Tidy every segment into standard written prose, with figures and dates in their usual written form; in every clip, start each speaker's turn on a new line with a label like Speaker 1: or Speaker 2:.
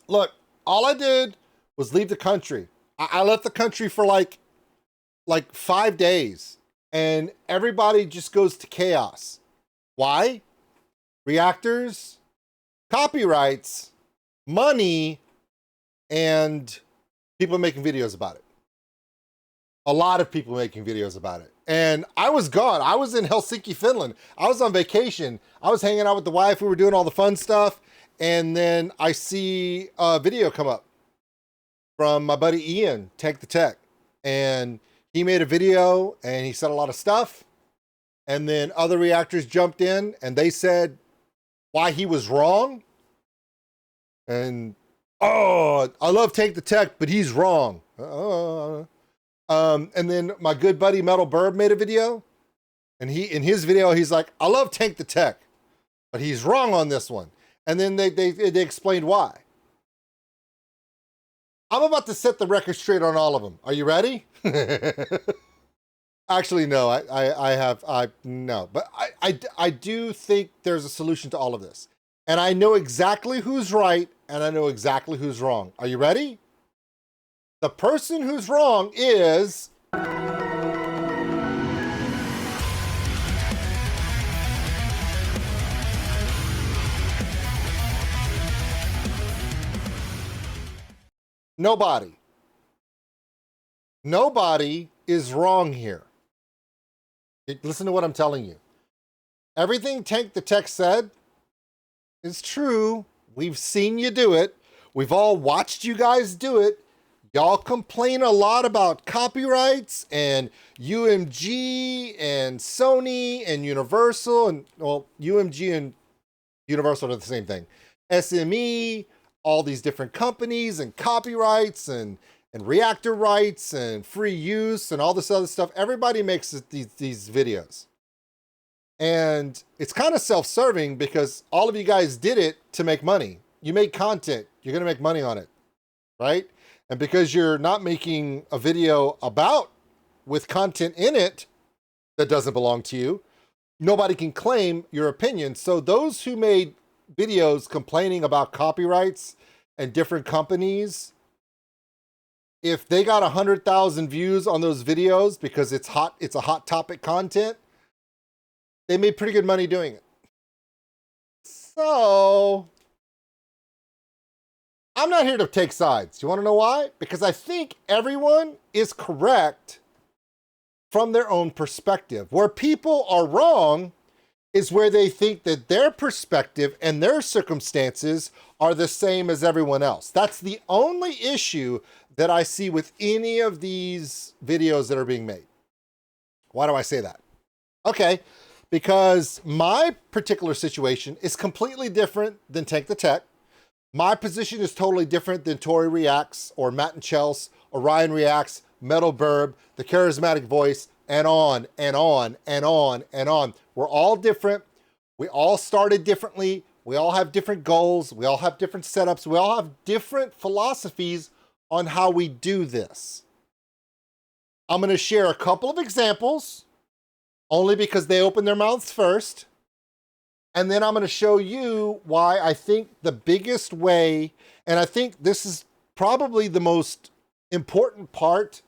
Speaker 1: Look, all I did was leave the country. I left the country for like 5 days, and everybody just goes to chaos. Why? Reactors, copyrights, money, and people making videos about it. A lot of people making videos about it. And I was gone. I was in Helsinki, Finland. I was on vacation. I was hanging out with the wife. We were doing all the fun stuff. And then I see a video come up from my buddy Ian, tankthetech. And he made a video and he said a lot of stuff. And then other reactors jumped in and they said why he was wrong. And, oh, I love tankthetech, but he's wrong. And then my good buddy metalbirb made a video. And in his video, he's like, I love tankthetech, but he's wrong on this one. And then they explained why. I'm about to set the record straight on all of them. Are you ready? Actually, no, no. But I do think there's a solution to all of this. And I know exactly who's right, and I know exactly who's wrong. Are you ready? The person who's wrong is... nobody. Nobody is wrong here. Listen to what I'm telling you. Everything tankthetech said is true. We've seen you do it. We've all watched you guys do it. Y'all complain a lot about copyrights and UMG and Sony and Universal and, well, UMG and Universal are the same thing. SME, all these different companies and copyrights and reactor rights and free use and all this other stuff. Everybody makes these videos. And it's kind of self-serving because all of you guys did it to make money. You made content, you're gonna make money on it, right? And because you're not making a video with content in it that doesn't belong to you, nobody can claim your opinion. So those who made videos complaining about copyrights and different companies, if they got 100,000 views on those videos because it's a hot topic content, they made pretty good money doing it. So I'm not here to take sides. You want to know why? Because I think everyone is correct from their own perspective. Where people are wrong is where they think that their perspective and their circumstances are the same as everyone else. That's the only issue that I see with any of these videos that are being made. Why do I say that? Okay, because my particular situation is completely different than tankthetech. My position is totally different than Tori Reacts or Matt and Chels, Orion Reacts, metalbirb, the charismatic voice, and on and on and on and on. We're all different. We all started differently. We all have different goals. We all have different setups. We all have different philosophies on how we do this. I'm going to share a couple of examples only because they open their mouths first. And then I'm going to show you why I think the biggest way, and I think this is probably the most important part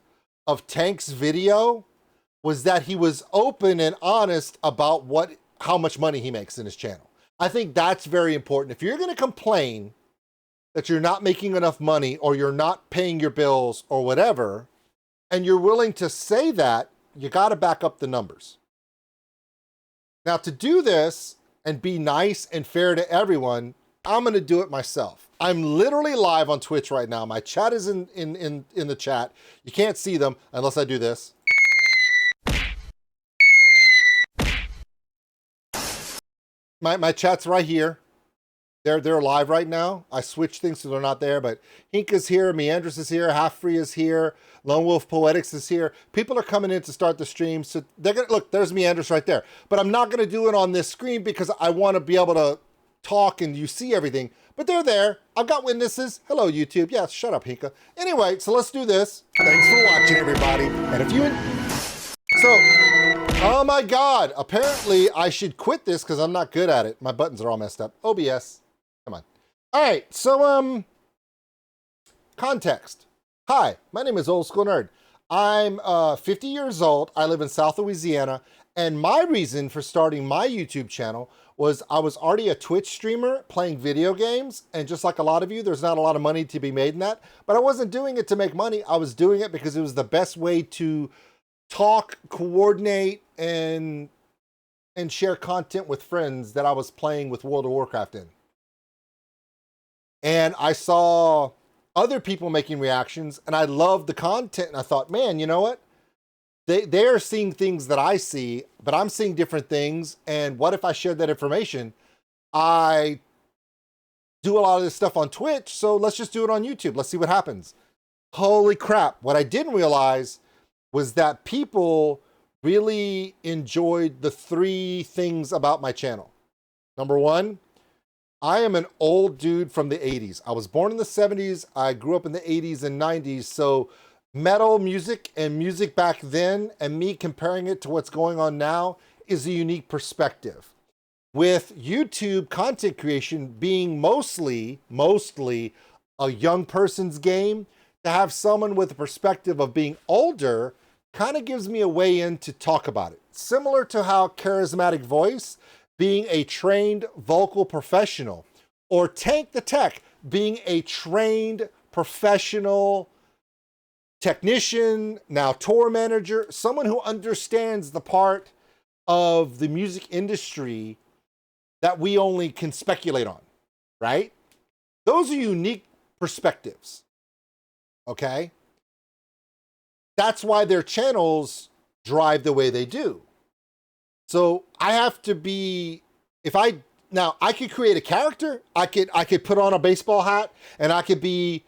Speaker 1: of Tank's video, was that he was open and honest about how much money he makes in his channel. I think that's very important. If you're going to complain that you're not making enough money or you're not paying your bills or whatever, and you're willing to say that, you got to back up the numbers. Now, to do this and be nice and fair to everyone, I'm going to do it myself. I'm literally live on Twitch right now. My chat is in the chat. You can't see them unless I do this. My chat's right here. They're live right now. I switched things so they're not there, but Hink is here, Meandrus is here, Half Free is here, Lone Wolf Poetics is here. People are coming in to start the stream, so they're gonna look. There's Meandrus right there, but I'm not gonna do it on this screen because I want to be able to talk and you see everything. But they're there. I've got witnesses. Hello, YouTube. Yeah, shut up, Hinka. Anyway, so let's do this. Thanks for watching, everybody. And if you oh my God! Apparently, I should quit this because I'm not good at it. My buttons are all messed up. OBS. Come on. All right, so Context. Hi, my name is Oldskulenerd. I'm 50 years old. I live in South Louisiana. And my reason for starting my YouTube channel was I was already a Twitch streamer playing video games. And just like a lot of you, there's not a lot of money to be made in that. But I wasn't doing it to make money. I was doing it because it was the best way to talk, coordinate, and share content with friends that I was playing with World of Warcraft in. And I saw other people making reactions and I loved the content. And I thought, man, you know what? They're seeing things that I see, but I'm seeing different things. And what if I shared that information? I do a lot of this stuff on Twitch, so let's just do it on YouTube. Let's see what happens. Holy crap. What I didn't realize was that people really enjoyed the three things about my channel. Number one, I am an old dude from the 80s. I was born in the 70s. I grew up in the 80s and 90s. So metal music and music back then and me comparing it to what's going on now is a unique perspective. With YouTube content creation being mostly a young person's game, to have someone with a perspective of being older kind of gives me a way in to talk about it. Similar to how charismatic voice being a trained vocal professional, or tankthetech being a trained professional technician, now tour manager, someone who understands the part of the music industry that we only can speculate on, right? Those are unique perspectives, okay? That's why their channels drive the way they do. So I have to be, now I could create a character. I could put on a baseball hat and I could be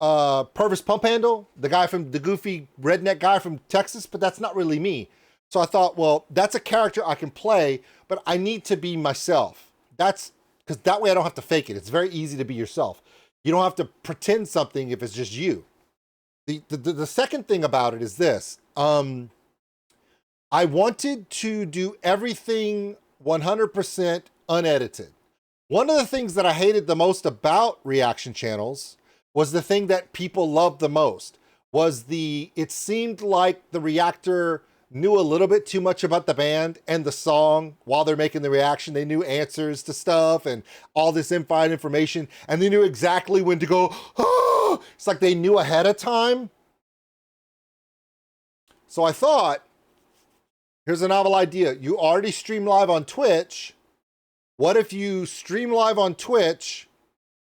Speaker 1: Purvis Pump Handle, the guy from the goofy redneck guy from Texas, but that's not really me. So I thought, well, that's a character I can play, but I need to be myself. That's because that way I don't have to fake it. It's very easy to be yourself. You don't have to pretend something if it's just you. The second thing about it is this. I wanted to do everything 100% unedited. One of the things that I hated the most about reaction channels was the thing that people loved the most was it seemed like the reactor knew a little bit too much about the band and the song while they're making the reaction. They knew answers to stuff and all this inside information, and they knew exactly when to go, oh! It's like they knew ahead of time. So I thought, here's a novel idea. You already stream live on Twitch. What if you stream live on Twitch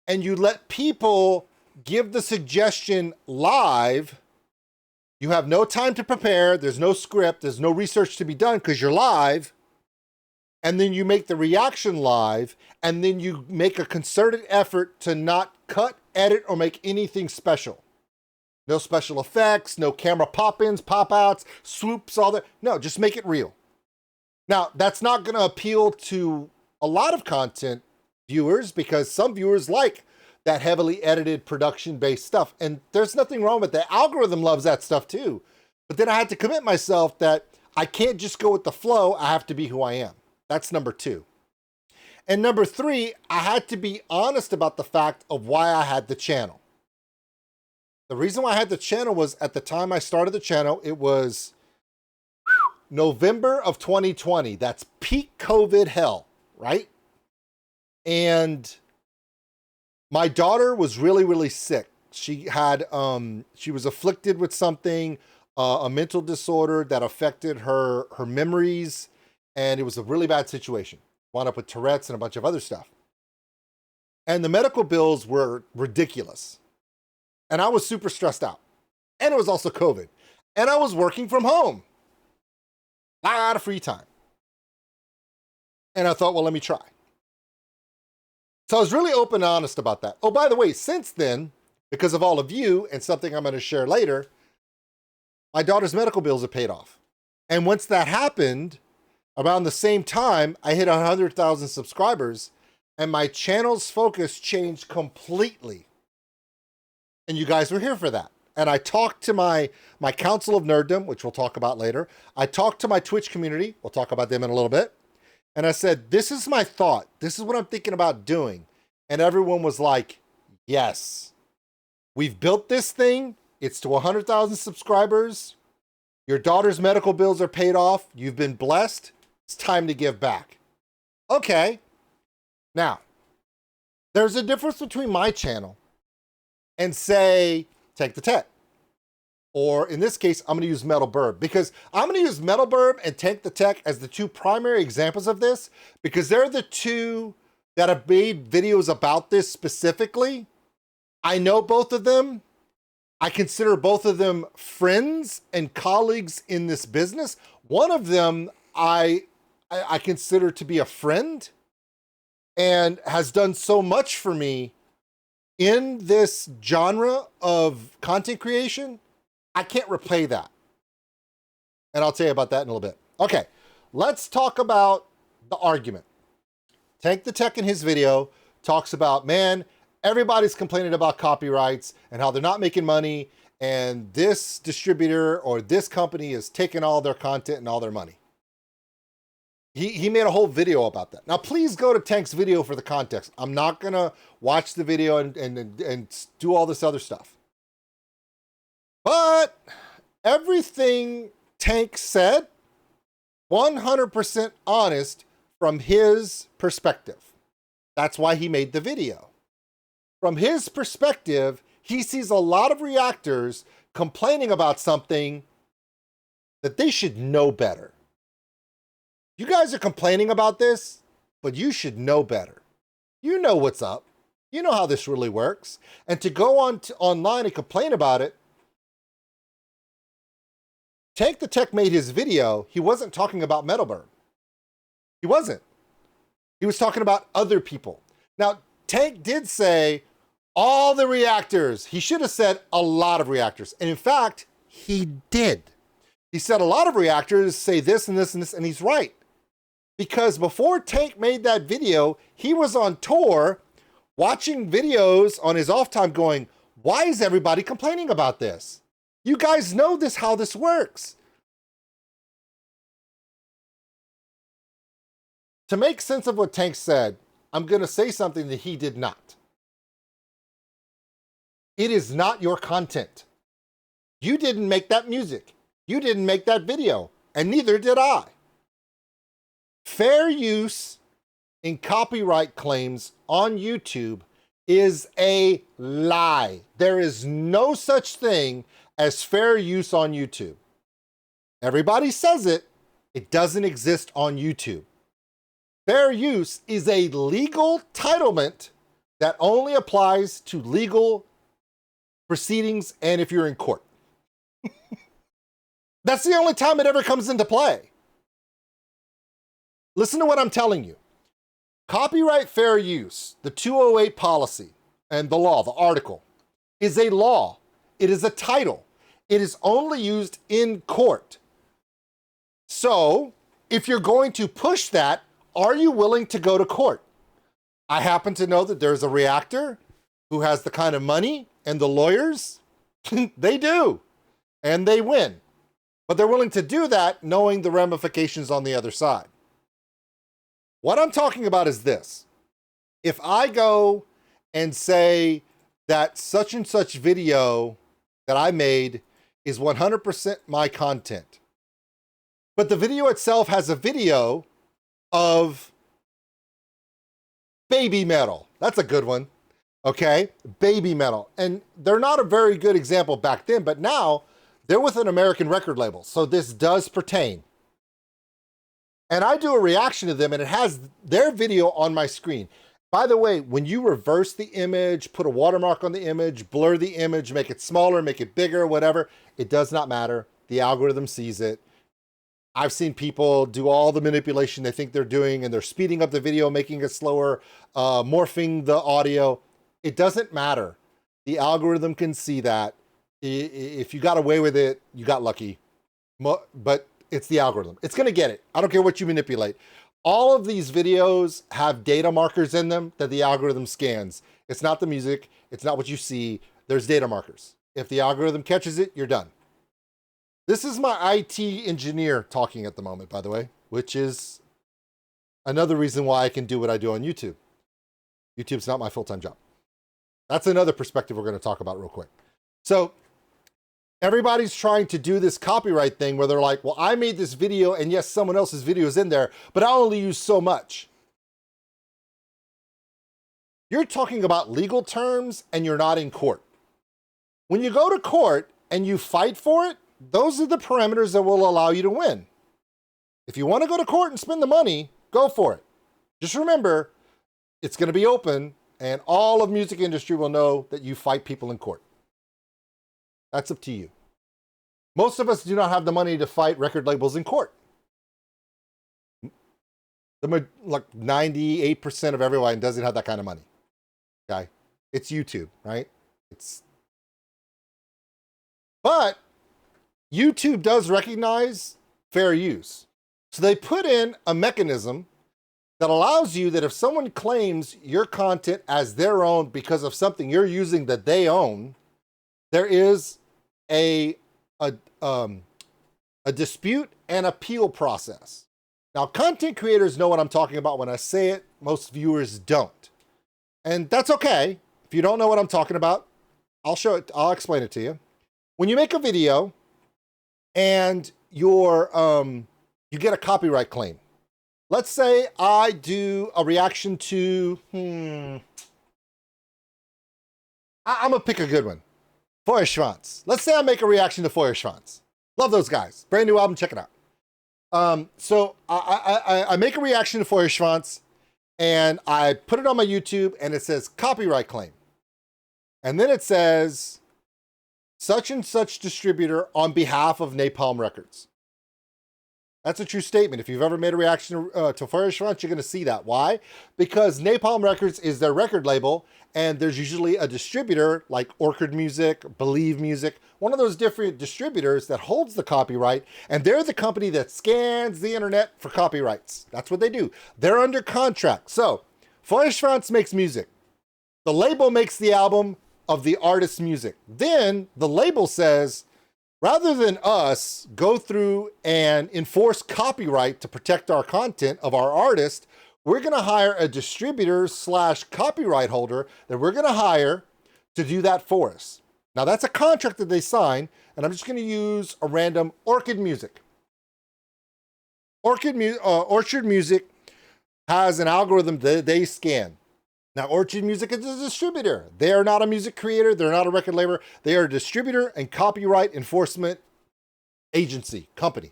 Speaker 1: and you let people give the suggestion live? You have no time to prepare. There's no script. There's no research to be done because you're live. And then you make the reaction live. And then you make a concerted effort to not cut, edit, or make anything special. No special effects, no camera pop-ins, pop-outs, swoops, all that. No, just make it real. Now, that's not going to appeal to a lot of content viewers because some viewers like that heavily edited production-based stuff. And there's nothing wrong with that. The algorithm loves that stuff too. But then I had to commit myself that I can't just go with the flow. I have to be who I am. That's number two. And number three, I had to be honest about the fact of why I had the channel. The reason why I had the channel was at the time I started the channel, it was November of 2020. That's peak COVID hell, right? And my daughter was really, really sick. She had, she was afflicted with something, a mental disorder that affected her memories. And it was a really bad situation. Wound up with Tourette's and a bunch of other stuff. And the medical bills were ridiculous. And I was super stressed out. And it was also COVID. And I was working from home. A lot of free time. And I thought, well, let me try. So I was really open and honest about that. Oh, by the way, since then, because of all of you and something I'm going to share later, my daughter's medical bills are paid off. And once that happened, around the same time, I hit 100,000 subscribers and my channel's focus changed completely. And you guys were here for that. And I talked to my Council of Nerddom, which we'll talk about later. I talked to my Twitch community. We'll talk about them in a little bit. And I said, this is my thought. This is what I'm thinking about doing. And everyone was like, yes. We've built this thing. It's to 100,000 subscribers. Your daughter's medical bills are paid off. You've been blessed. It's time to give back. Okay. Now, there's a difference between my channel and say, tankthetech. Or in this case, I'm going to use metalbirb, because I'm going to use metalbirb and tankthetech as the two primary examples of this, because they're the two that have made videos about this specifically. I know both of them. I consider both of them friends and colleagues in this business. One of them I consider to be a friend and has done so much for me in this genre of content creation. I can't repay that. And I'll tell you about that in a little bit. Okay, let's talk about the argument. tankthetech in his video talks about, man, everybody's complaining about copyrights and how they're not making money, and this distributor or this company is taking all their content and all their money. He made a whole video about that. Now, please go to Tank's video for the context. I'm not gonna watch the video and do all this other stuff. But everything Tank said, 100% honest from his perspective. That's why he made the video. From his perspective, he sees a lot of reactors complaining about something that they should know better. You guys are complaining about this, but you should know better. You know what's up. You know how this really works. And to go online and complain about it, tankthetech made his video. He wasn't talking about metalbirb. He wasn't. He was talking about other people. Now, Tank did say all the reactors. He should have said a lot of reactors. And in fact, he did. He said a lot of reactors say this and this and this, and he's right. Because before Tank made that video, he was on tour watching videos on his off time going, why is everybody complaining about this? You guys know this, how this works. To make sense of what Tank said, I'm going to say something that he did not. It is not your content. You didn't make that music. You didn't make that video, and neither did I. Fair use in copyright claims on YouTube is a lie. There is no such thing as fair use on YouTube. Everybody says it. It doesn't exist on YouTube. Fair use is a legal entitlement that only applies to legal proceedings and if you're in court. That's the only time it ever comes into play. Listen to what I'm telling you. Copyright fair use, the 208 policy and the law, the article, is a law. It is a title. It is only used in court. So if you're going to push that, are you willing to go to court? I happen to know that there's a reactor who has the kind of money and the lawyers. They do. And they win. But they're willing to do that knowing the ramifications on the other side. What I'm talking about is this. If I go and say that such and such video that I made is 100% my content, but the video itself has a video of baby metal. That's a good one. Okay, baby metal. And they're not a very good example back then, but now they're with an American record label. So this does pertain. And I do a reaction to them and it has their video on my screen. By the way, when you reverse the image, put a watermark on the image, blur the image, make it smaller, make it bigger, whatever, it does not matter. The algorithm sees it. I've seen people do all the manipulation they think they're doing and they're speeding up the video, making it slower, morphing the audio. It doesn't matter. The algorithm can see that. If you got away with it, you got lucky. But it's the algorithm. It's going to get it. I don't care what you manipulate. All of these videos have data markers in them that the algorithm scans. It's not the music. It's not what you see. There's data markers. If the algorithm catches it, you're done. This is my IT engineer talking at the moment, by the way, which is another reason why I can do what I do on YouTube. YouTube's not my full-time job. That's another perspective we're going to talk about real quick. So everybody's trying to do this copyright thing where they're like, well, I made this video and yes, someone else's video is in there, but I only use so much. You're talking about legal terms and you're not in court. When you go to court and you fight for it, those are the parameters that will allow you to win. If you want to go to court and spend the money, go for it. Just remember, it's going to be open and all of music industry will know that you fight people in court. That's up to you. Most of us do not have the money to fight record labels in court. Like 98% of everyone doesn't have that kind of money. Okay? It's YouTube, right? But YouTube does recognize fair use. So they put in a mechanism that allows you that if someone claims your content as their own because of something you're using that they own, there is a dispute and appeal process. Now, content creators know what I'm talking about when I say it. Most viewers don't. And that's okay. If you don't know what I'm talking about, I'll show it. I'll explain it to you. When you make a video and you get a copyright claim. Let's say I do a reaction to, I'm gonna pick a good one. Feuerschwanz. Let's say I make a reaction to Feuerschwanz. Love those guys. Brand new album, check it out. So I make a reaction to Feuerschwanz and I put it on my YouTube and it says copyright claim. And then it says such and such distributor on behalf of Napalm Records. That's a true statement. If you've ever made a reaction to Feuerschwanz, you're going to see that. Why? Because Napalm Records is their record label, and there's usually a distributor like Orchid Music, Believe Music, one of those different distributors that holds the copyright, and they're the company that scans the internet for copyrights. That's what they do. They're under contract. So, Feuerschwanz makes music. The label makes the album of the artist's music. Then the label says, rather than us go through and enforce copyright to protect our content of our artist, we're going to hire a distributor / copyright holder that we're going to hire to do that for us. Now that's a contract that they sign, and I'm just going to use a random Orchid Music. Orchid Music has an algorithm that they scan. Now, Orchid Music is a distributor. They are not a music creator. They're not a record label. They are a distributor and copyright enforcement agency, company.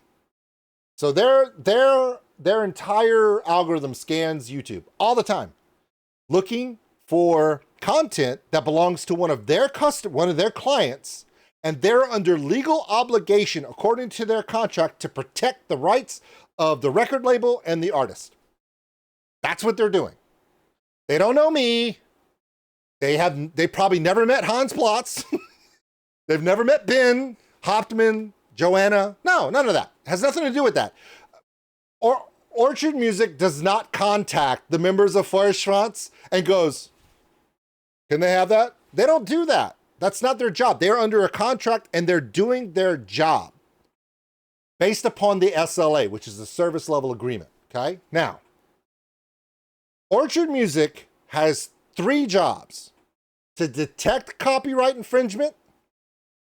Speaker 1: So their entire algorithm scans YouTube all the time, looking for content that belongs to one of their clients, and they're under legal obligation, according to their contract, to protect the rights of the record label and the artist. That's what they're doing. They don't know me. They probably never met Hans Plotz. They've never met Ben, Hauptmann, Joanna. No, none of that. It has nothing to do with that. Orchid Music does not contact the members of Feuerschwanz and goes, can they have that? They don't do that. That's not their job. They're under a contract and they're doing their job based upon the SLA, which is the service level agreement. Okay? Now, Orchid Music has 3 jobs: to detect copyright infringement,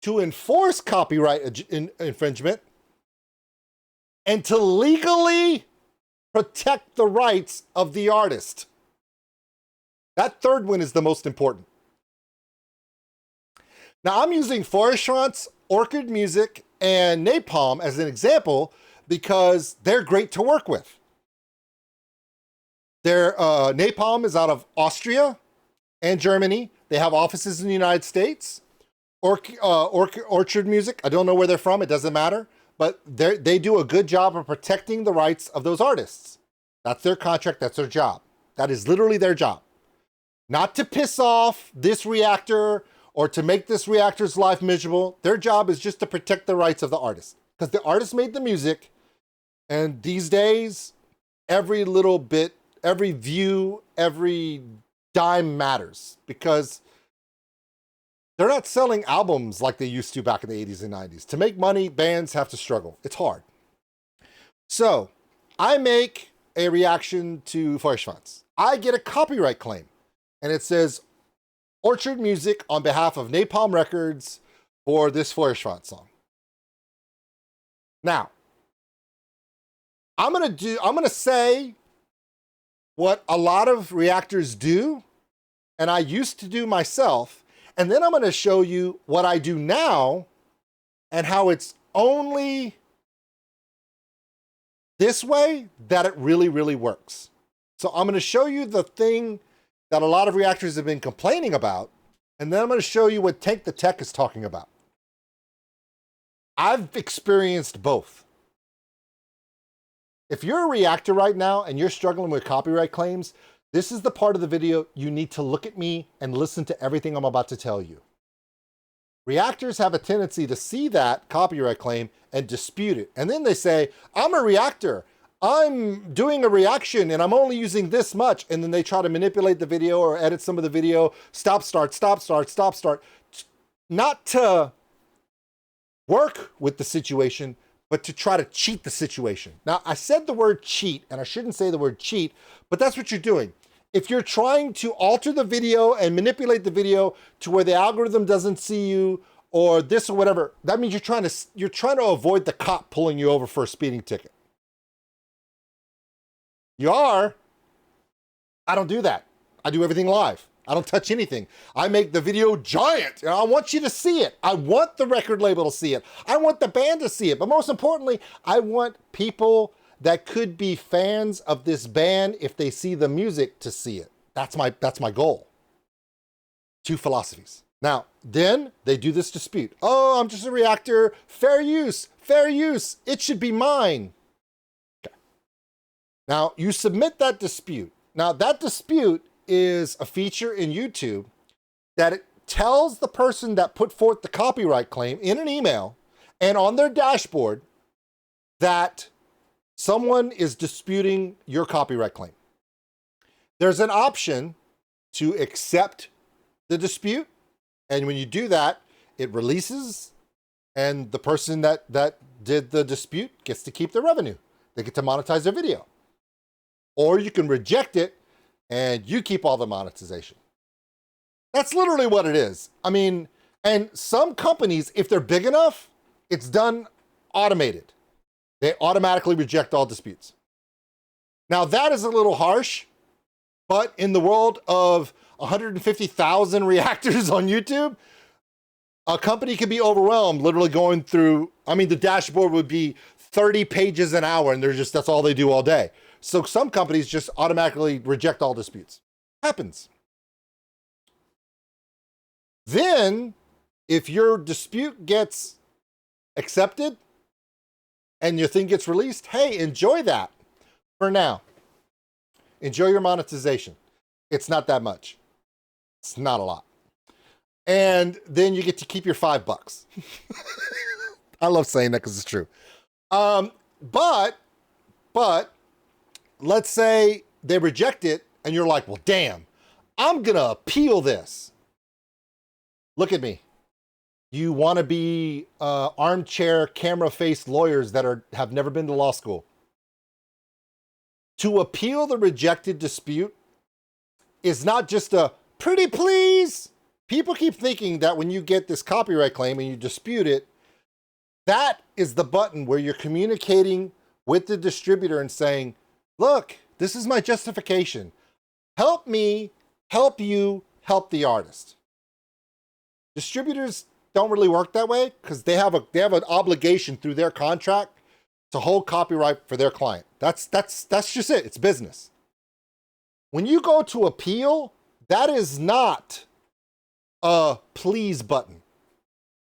Speaker 1: to enforce copyright infringement, and to legally protect the rights of the artist. That third one is the most important. Now, I'm using Feuerschwanz, Orchid Music, and Napalm as an example because they're great to work with. Their Napalm is out of Austria and Germany. They have offices in the United States. Orchid Music, I don't know where they're from. It doesn't matter. But they do a good job of protecting the rights of those artists. That's their contract. That's their job. That is literally their job. Not to piss off this reactor or to make this reactor's life miserable. Their job is just to protect the rights of the artist. Because the artist made the music. And these days, every little bit, every view, every dime matters, because they're not selling albums like they used to back in the 80s and 90s. To make money, bands have to struggle. It's hard. So I make a reaction to Feuerschwanz. I get a copyright claim, and it says Orchard Music on behalf of Napalm Records for this Feuerschwanz song. Now, I'm gonna say what a lot of reactors do, and I used to do myself, and then I'm gonna show you what I do now and how it's only this way that it really, really works. So I'm gonna show you the thing that a lot of reactors have been complaining about, and then I'm gonna show you what tankthetech is talking about. I've experienced both. If you're a reactor right now and you're struggling with copyright claims, this is the part of the video you need to look at me and listen to everything I'm about to tell you. Reactors have a tendency to see that copyright claim and dispute it. And then they say, I'm a reactor. I'm doing a reaction and I'm only using this much. And then they try to manipulate the video or edit some of the video. Stop, start, stop, start, stop, start. Not to work with the situation, but to try to cheat the situation. Now, I said the word cheat, and I shouldn't say the word cheat, but that's what you're doing. If you're trying to alter the video and manipulate the video to where the algorithm doesn't see you or this or whatever, that means you're trying to avoid the cop pulling you over for a speeding ticket. You are. I don't do that. I do everything live. I don't touch anything. I make the video giant. I want you to see it. I want the record label to see it. I want the band to see it. But most importantly, I want people that could be fans of this band, if they see the music, to see it. That's my goal. Two philosophies. Now, then they do this dispute. Oh, I'm just a reactor. Fair use. Fair use. It should be mine. Okay. Now, you submit that dispute. Now, that dispute is a feature in YouTube that it tells the person that put forth the copyright claim in an email and on their dashboard that someone is disputing your copyright claim. There's an option to accept the dispute, and when you do that, it releases, and the person that did the dispute gets to keep their revenue. They get to monetize their video. Or you can reject it and you keep all the monetization. That's literally what it is. I mean, and some companies, if they're big enough, it's done automated. They automatically reject all disputes. Now that is a little harsh, but in the world of 150,000 reactors on YouTube, a company could be overwhelmed literally going through, I mean, the dashboard would be 30 pages an hour and that's all they do all day. So some companies just automatically reject all disputes. Happens. Then, if your dispute gets accepted and your thing gets released, hey, enjoy that for now. Enjoy your monetization. It's not that much. It's not a lot. And then you get to keep your $5. I love saying that because it's true. But let's say they reject it and you're like, well, damn, I'm going to appeal this. Look at me. You want to be armchair, camera-faced lawyers that have never been to law school. To appeal the rejected dispute is not just a pretty please. People keep thinking that when you get this copyright claim and you dispute it, that is the button where you're communicating with the distributor and saying, look, this is my justification. Help me, help you, help the artist. Distributors don't really work that way because they have an obligation through their contract to hold copyright for their client. That's just it. It's business. When you go to appeal, that is not a please button.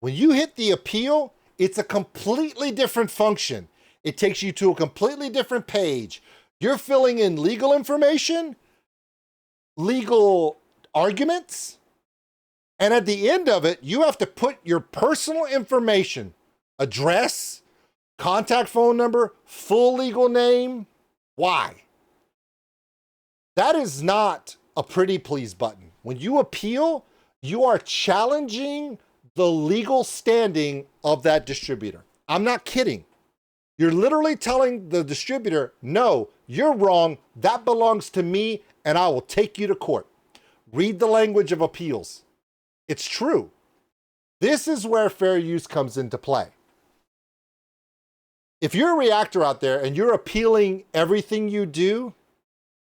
Speaker 1: When you hit the appeal, it's a completely different function. It takes you to a completely different page. You're filling in legal information, legal arguments, and at the end of it, you have to put your personal information, address, contact phone number, full legal name. Why? That is not a pretty please button. When you appeal, you are challenging the legal standing of that distributor. I'm not kidding. You're literally telling the distributor, no, you're wrong. That belongs to me and I will take you to court. Read the language of appeals. It's true. This is where fair use comes into play. If you're a reactor out there and you're appealing everything you do,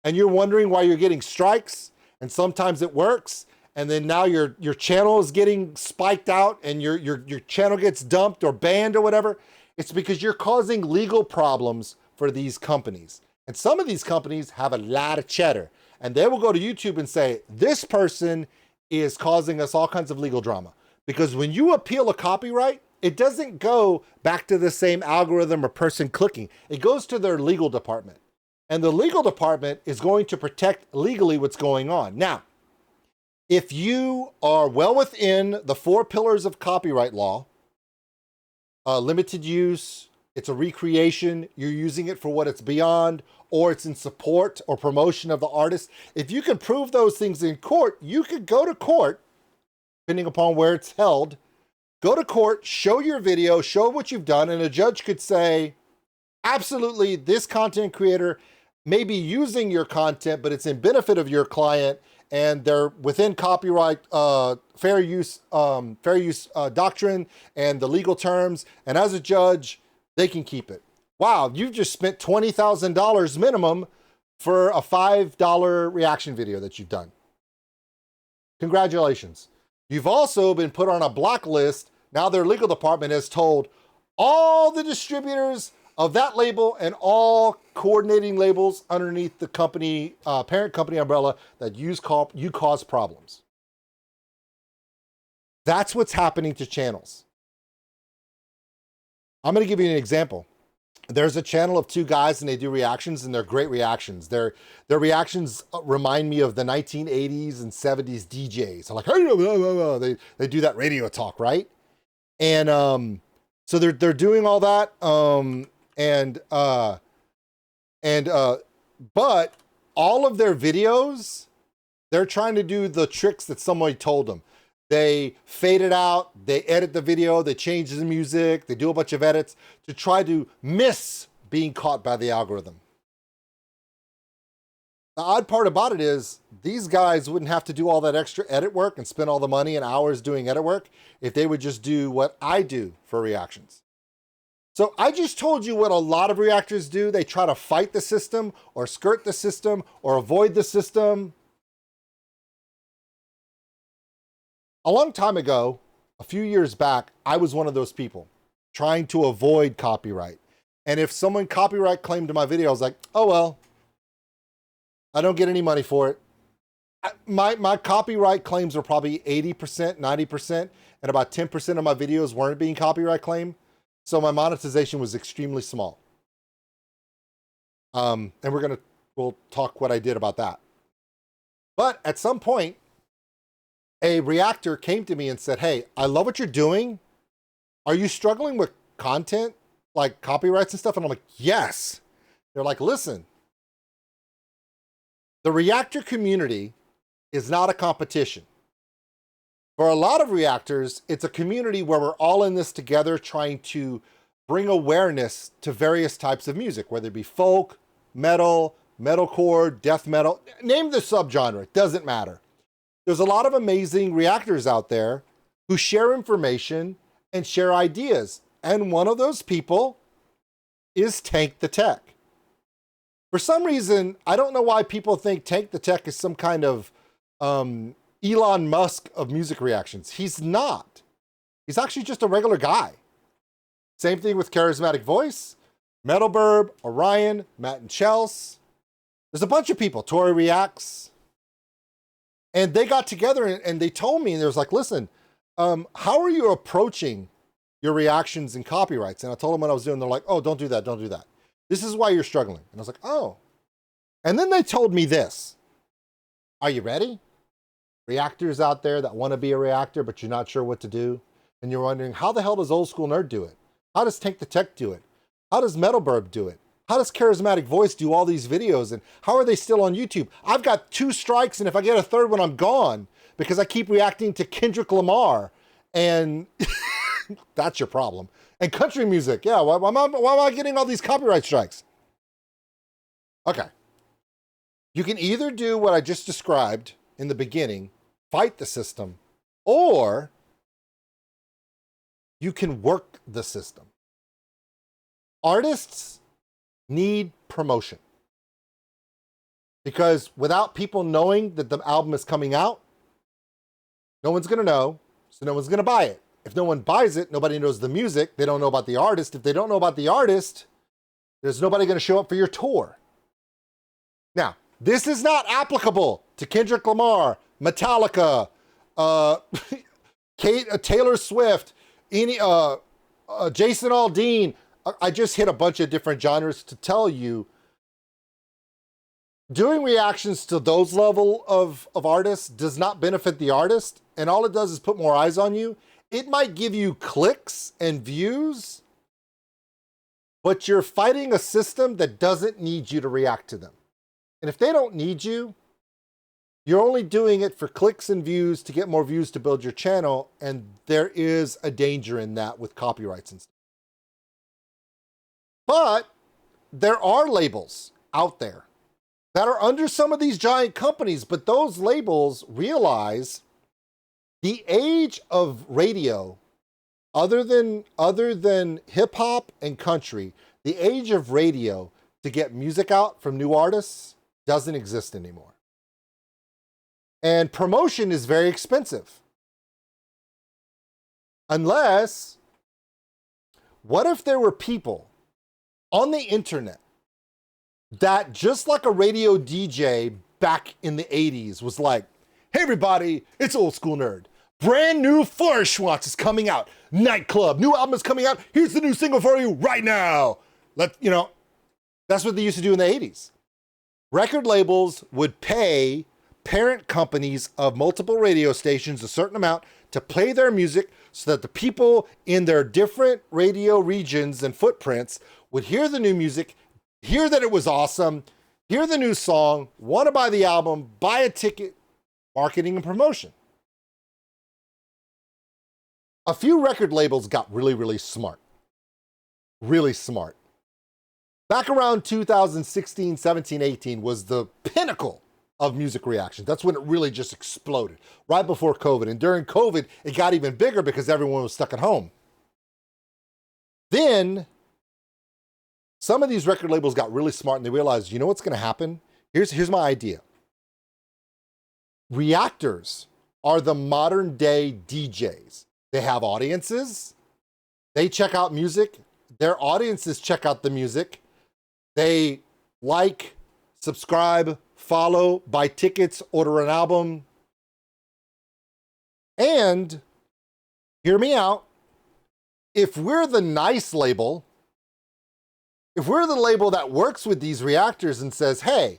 Speaker 1: and you're wondering why you're getting strikes, and sometimes it works, and then now your channel is getting spiked out and your channel gets dumped or banned or whatever, it's because you're causing legal problems for these companies. And some of these companies have a lot of cheddar, and they will go to YouTube and say, this person is causing us all kinds of legal drama. Because when you appeal a copyright, it doesn't go back to the same algorithm or person clicking. It goes to their legal department. And the legal department is going to protect legally what's going on. Now, if you are well within the 4 pillars of copyright law, limited use, it's a recreation, you're using it for what it's beyond, or it's in support or promotion of the artist. If you can prove those things in court, you could go to court, depending upon where it's held, go to court, show your video, show what you've done, and a judge could say, absolutely, this content creator may be using your content, but it's in benefit of your client, and they're within copyright fair use doctrine and the legal terms, and as a judge, they can keep it. Wow, you've just spent $20,000 minimum for a $5 reaction video that you've done. Congratulations. You've also been put on a blacklist. Now their legal department has told all the distributors of that label and all coordinating labels underneath the company, parent company umbrella that you cause problems. That's what's happening to channels. I'm going to give you an example. There's a channel of 2 guys and they do reactions, and they're great reactions. Their reactions remind me of the 1980s and 70s DJs. I'm like, hey, blah, blah, blah. They do that radio talk, right? And so they're doing all that. But all of their videos, they're trying to do the tricks that somebody told them. They fade it out, they edit the video, they change the music, they do a bunch of edits to try to miss being caught by the algorithm. The odd part about it is these guys wouldn't have to do all that extra edit work and spend all the money and hours doing edit work if they would just do what I do for reactions. So I just told you what a lot of reactors do. They try to fight the system or skirt the system or avoid the system. A long time ago, a few years back, I was one of those people trying to avoid copyright. And if someone copyright claimed my video, I was like, oh, well, I don't get any money for it. My copyright claims were probably 80%, 90%, and about 10% of my videos weren't being copyright claimed. So my monetization was extremely small. And we'll talk what I did about that. But at some point, a reactor came to me and said, hey, I love what you're doing. Are you struggling with content, like copyrights and stuff? And I'm like, yes. They're like, listen, the reactor community is not a competition. For a lot of reactors, it's a community where we're all in this together trying to bring awareness to various types of music, whether it be folk, metal, metalcore, death metal, name the subgenre, it doesn't matter. There's a lot of amazing reactors out there who share information and share ideas. And one of those people is tankthetech. For some reason, I don't know why people think tankthetech is some kind of Elon Musk of music reactions. He's not. He's actually just a regular guy. Same thing with Charismatic Voice, metalbirb, Orion, Matt and Chels. There's a bunch of people, Tori Reacts. And they got together and they told me, and they was like, listen, how are you approaching your reactions and copyrights? And I told them what I was doing. They're like, oh, don't do that. Don't do that. This is why you're struggling. And I was like, oh. And then they told me this. Are you ready? Reactors out there that want to be a reactor, but you're not sure what to do. And you're wondering, how the hell does Oldskulenerd do it? How does tankthetech do it? How does metalbirb do it? How does Charismatic Voice do all these videos? And how are they still on YouTube? I've got 2 strikes, and if I get a 3rd one, I'm gone because I keep reacting to Kendrick Lamar. And that's your problem. And country music. Yeah, why am I getting all these copyright strikes? Okay. You can either do what I just described in the beginning, fight the system, or you can work the system. Artists need promotion, because without people knowing that the album is coming out, no one's going to know, so no one's going to buy it. If no one buys it, nobody knows the music. They don't know about the artist. If they don't know about the artist, there's nobody going to show up for your tour. Now, this is not applicable to Kendrick Lamar, Metallica, Taylor Swift, any Jason Aldean. I just hit a bunch of different genres to tell you, doing reactions to those level of artists does not benefit the artist, and all it does is put more eyes on you. It might give you clicks and views, but you're fighting a system that doesn't need you to react to them. And if they don't need you, you're only doing it for clicks and views to get more views to build your channel, and there is a danger in that with copyrights and stuff. But there are labels out there that are under some of these giant companies, but those labels realize the age of radio, other than hip hop and country, the age of radio to get music out from new artists doesn't exist anymore. And promotion is very expensive. Unless, what if there were people on the internet that, just like a radio DJ back in the 80s, was like, hey everybody, it's Old School Nerd. Brand new Fleur Schwartz is coming out. Nightclub, new album is coming out. Here's the new single for you right now. That's what they used to do in the 80s. Record labels would pay parent companies of multiple radio stations a certain amount to play their music so that the people in their different radio regions and footprints would hear the new music, hear that it was awesome, hear the new song, want to buy the album, buy a ticket, marketing and promotion. A few record labels got really, really smart. Really smart. Back around 2016, 17, 18 was the pinnacle of music reactions. That's when it really just exploded, right before COVID. And during COVID, it got even bigger because everyone was stuck at home. Then some of these record labels got really smart and they realized, you know what's going to happen? Here's my idea. Reactors are the modern day DJs. They have audiences. They check out music. Their audiences check out the music. They like, subscribe, follow, buy tickets, order an album. And hear me out. If we're the nice label, if we're the label that works with these reactors and says, hey,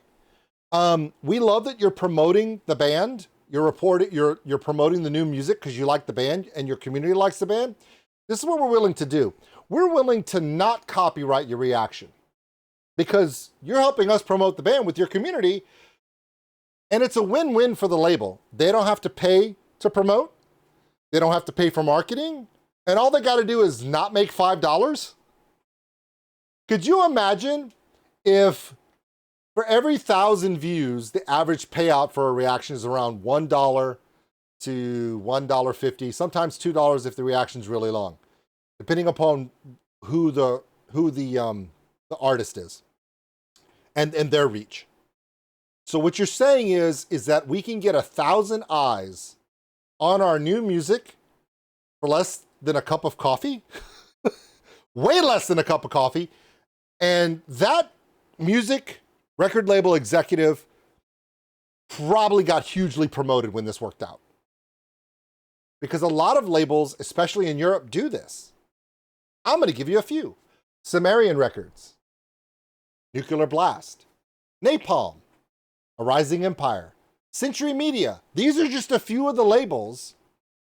Speaker 1: we love that you're promoting the band, you're promoting the new music because you like the band and your community likes the band, this is what we're willing to do. We're willing to not copyright your reaction because you're helping us promote the band with your community, and it's a win-win for the label. They don't have to pay to promote. They don't have to pay for marketing, and all they got to do is not make $5. Could you imagine if for every 1,000 views, the average payout for a reaction is around $1 to $1.50, sometimes $2 if the reaction's really long, depending upon who the artist is and their reach. So what you're saying is that we can get 1,000 eyes on our new music for less than a cup of coffee, way less than a cup of coffee, and that music record label executive probably got hugely promoted when this worked out. Because a lot of labels, especially in Europe, do this. I'm going to give you a few. Sumerian Records, Nuclear Blast, Napalm, A Rising Empire, Century Media. These are just a few of the labels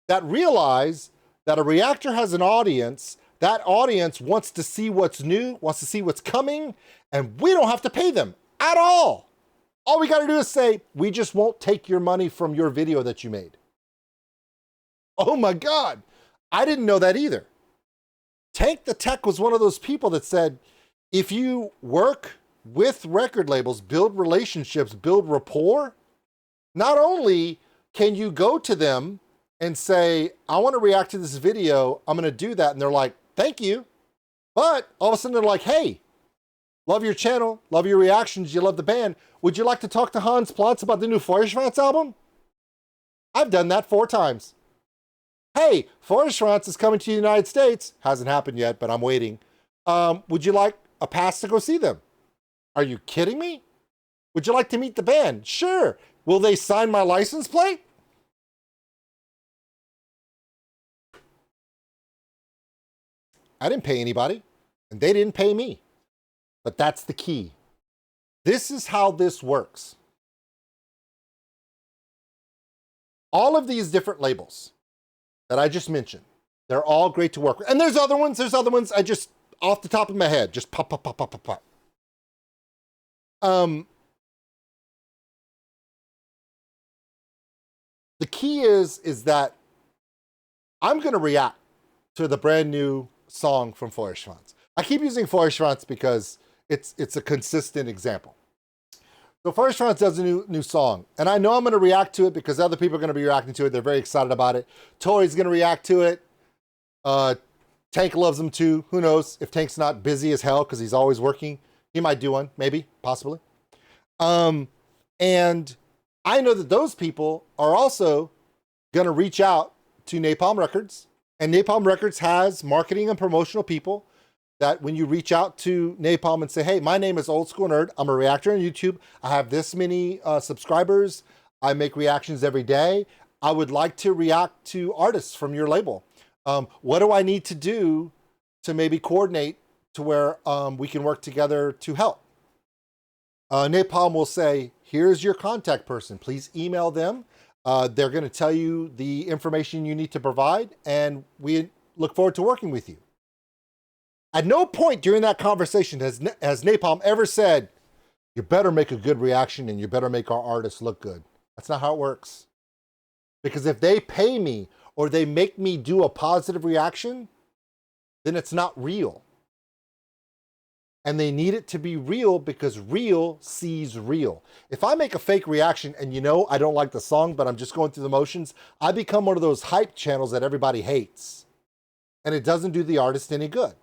Speaker 1: that realize that a reactor has an audience. That audience wants to see what's new, wants to see what's coming, and we don't have to pay them at all. All we got to do is say, we just won't take your money from your video that you made. Oh my God, I didn't know that either. tankthetech was one of those people that said, if you work with record labels, build relationships, build rapport, not only can you go to them and say, I want to react to this video, I'm going to do that. And they're like, thank you. But all of a sudden they're like, hey, love your channel, love your reactions, you love the band. Would you like to talk to Hans Plantz about the new Feuerschwanz album? I've done that 4 times. Hey, Feuerschwanz is coming to the United States. Hasn't happened yet, but I'm waiting. Would you like a pass to go see them? Are you kidding me? Would you like to meet the band? Sure. Will they sign my license plate? I didn't pay anybody, and they didn't pay me. But that's the key. This is how this works. All of these different labels that I just mentioned, they're all great to work with. And there's other ones, I just, off the top of my head, just pop. The key is that I'm going to react to the brand new song from Feuerschwanz. I keep using Feuerschwanz because it's a consistent example. So Feuerschwanz does a new song, and I know I'm going to react to it because other people are going to be reacting to it. They're very excited about it. Tori's going to react to it. Tank loves him too. Who knows if Tank's not busy as hell because he's always working. He might do one, maybe, possibly. And I know that those people are also going to reach out to Napalm Records, and Napalm Records has marketing and promotional people that when you reach out to Napalm and say, hey, my name is Oldskulenerd. I'm a reactor on YouTube. I have this many subscribers. I make reactions every day. I would like to react to artists from your label. What do I need to do to maybe coordinate to where we can work together to help? Napalm will say, here's your contact person. Please email them. They're going to tell you the information you need to provide, and we look forward to working with you. At no point during that conversation has Napalm ever said, you better make a good reaction and you better make our artists look good. That's not how it works. Because if they pay me or they make me do a positive reaction, then it's not real. And they need it to be real because real sees real. If I make a fake reaction and I don't like the song, but I'm just going through the motions, I become one of those hype channels that everybody hates. And it doesn't do the artist any good.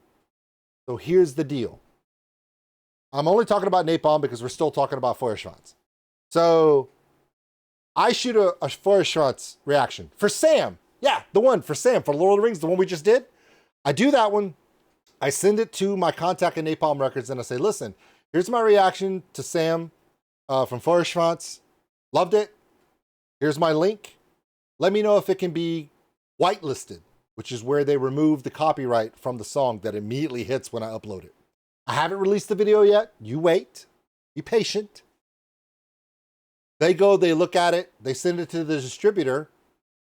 Speaker 1: So here's the deal. I'm only talking about Napalm because we're still talking about Feuerschwanz. So I shoot a Feuerschwanz reaction for Sam. Yeah, the one for Sam, for Lord of the Rings, the one we just did. I do that one. I send it to my contact at Napalm Records and I say, listen, here's my reaction to Sam from Feuerschwanz. Loved it. Here's my link. Let me know if it can be whitelisted, which is where they remove the copyright from the song that immediately hits when I upload it. I haven't released the video yet. You wait. Be patient. They go, they look at it, they send it to the distributor,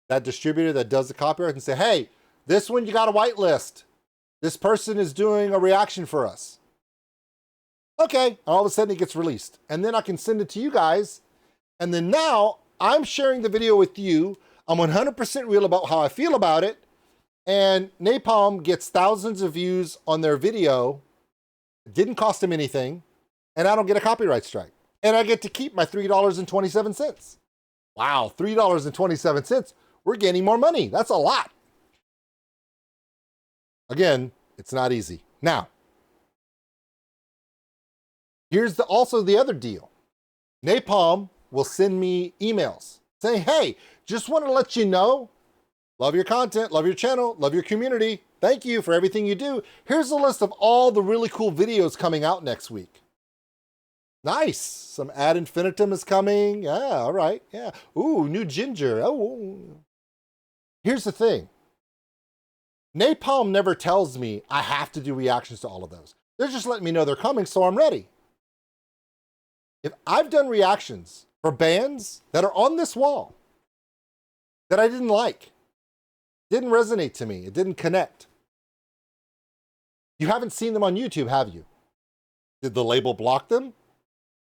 Speaker 1: that distributor that does the copyright, and say, hey, this one you got a whitelist. This person is doing a reaction for us. Okay, all of a sudden it gets released. And then I can send it to you guys. And then now I'm sharing the video with you. I'm 100% real about how I feel about it. And Napalm gets thousands of views on their video. It didn't cost them anything. And I don't get a copyright strike. And I get to keep my $3.27. Wow, $3.27. We're getting more money. That's a lot. Again, it's not easy. Now, here's also the other deal. Napalm will send me emails saying, hey, just want to let you know, love your content, love your channel, love your community. Thank you for everything you do. Here's a list of all the really cool videos coming out next week. Nice. Some ad infinitum is coming. Yeah, all right. Yeah. Ooh, new ginger. Oh. Here's the thing. Napalm never tells me I have to do reactions to all of those. They're just letting me know they're coming, so I'm ready. If I've done reactions for bands that are on this wall that I didn't like, didn't resonate to me, it didn't connect. You haven't seen them on YouTube, have you? Did the label block them?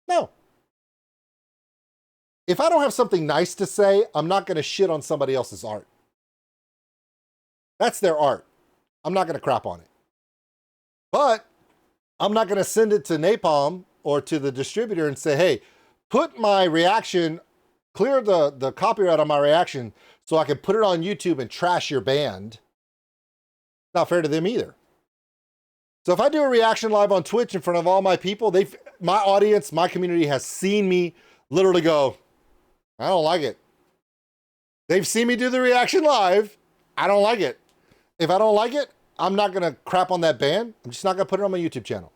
Speaker 1: No. If I don't have something nice to say, I'm not going to shit on somebody else's art. That's their art. I'm not going to crap on it. But I'm not going to send it to Napalm or to the distributor and say, hey, put my reaction, clear the copyright on my reaction so I can put it on YouTube and trash your band. Not fair to them either. So if I do a reaction live on Twitch in front of all my people, my audience, my community has seen me literally go, I don't like it. They've seen me do the reaction live. I don't like it. If I don't like it, I'm not going to crap on that band. I'm just not going to put it on my YouTube channel.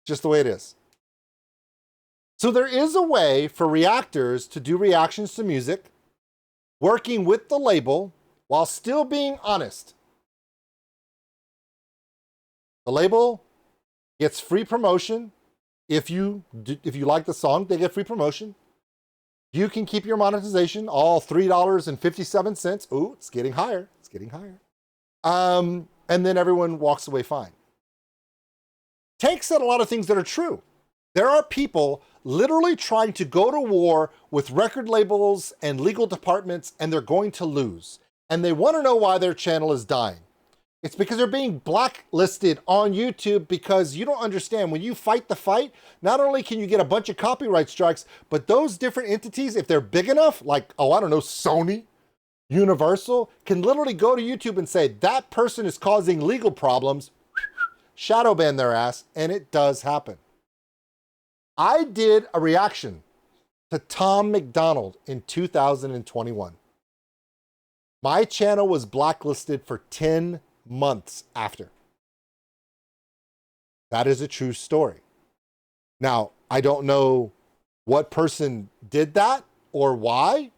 Speaker 1: Just the way it is. So there is a way for reactors to do reactions to music, working with the label while still being honest. The label gets free promotion. If you like the song, they get free promotion. You can keep your monetization, all $3.57. Ooh, it's getting higher. It's getting higher. And then everyone walks away fine. Tank said a lot of things that are true. There are people literally trying to go to war with record labels and legal departments, and they're going to lose. And they want to know why their channel is dying. It's because they're being blacklisted on YouTube because you don't understand. When you fight the fight, not only can you get a bunch of copyright strikes, but those different entities, if they're big enough, like, oh, I don't know, Sony, Universal, can literally go to YouTube and say, that person is causing legal problems, shadow ban their ass, and it does happen. I did a reaction to Tom McDonald in 2021. My channel was blacklisted for 10 months after. That is a true story. Now, I don't know what person did that or why.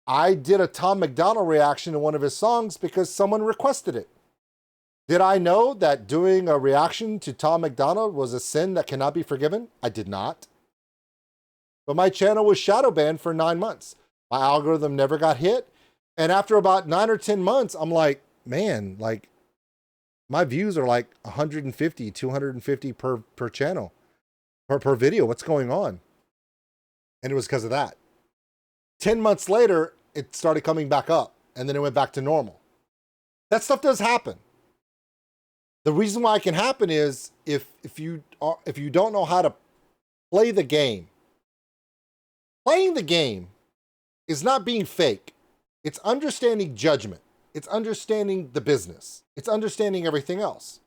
Speaker 1: I did a Tom McDonald reaction to one of his songs because someone requested it. Did I know that doing a reaction to Tom McDonald was a sin that cannot be forgiven? I did not. But my channel was shadow banned for 9 months. My algorithm never got hit. And after about 9 or 10 months, I'm like, man, like my views are like 150, 250 per channel, per video. What's going on? And it was because of that. 10 months later, it started coming back up and then it went back to normal. That stuff does happen. The reason why it can happen is if you don't know how to play the game. Playing the game is not being fake. It's understanding judgment. It's understanding the business. It's understanding everything else.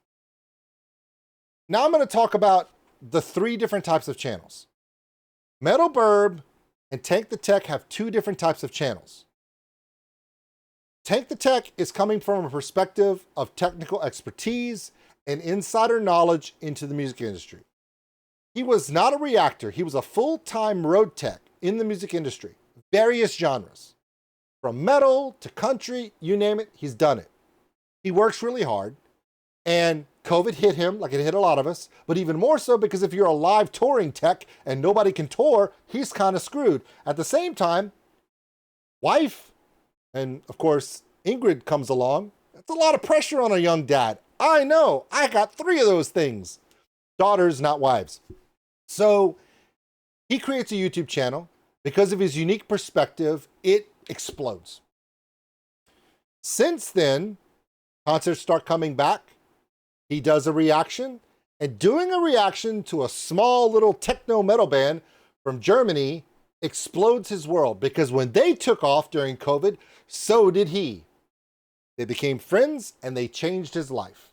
Speaker 1: Now I'm going to talk about the 3 different types of channels. metalbirb and tankthetech have 2 different types of channels. tankthetech is coming from a perspective of technical expertise and insider knowledge into the music industry. He was not a reactor. He was a full-time road tech in the music industry, various genres. From metal to country, you name it, he's done it. He works really hard, and COVID hit him like it hit a lot of us, but even more so because if you're a live touring tech and nobody can tour, he's kind of screwed. At the same time, wife, and of course, Ingrid comes along. That's a lot of pressure on a young dad. I know, I got 3 of those things. Daughters, not wives. So he creates a YouTube channel. Because of his unique perspective, it explodes. Since then, concerts start coming back. He does a reaction, and doing a reaction to a small little techno metal band from Germany explodes his world because when they took off during COVID, so did he. They became friends and they changed his life.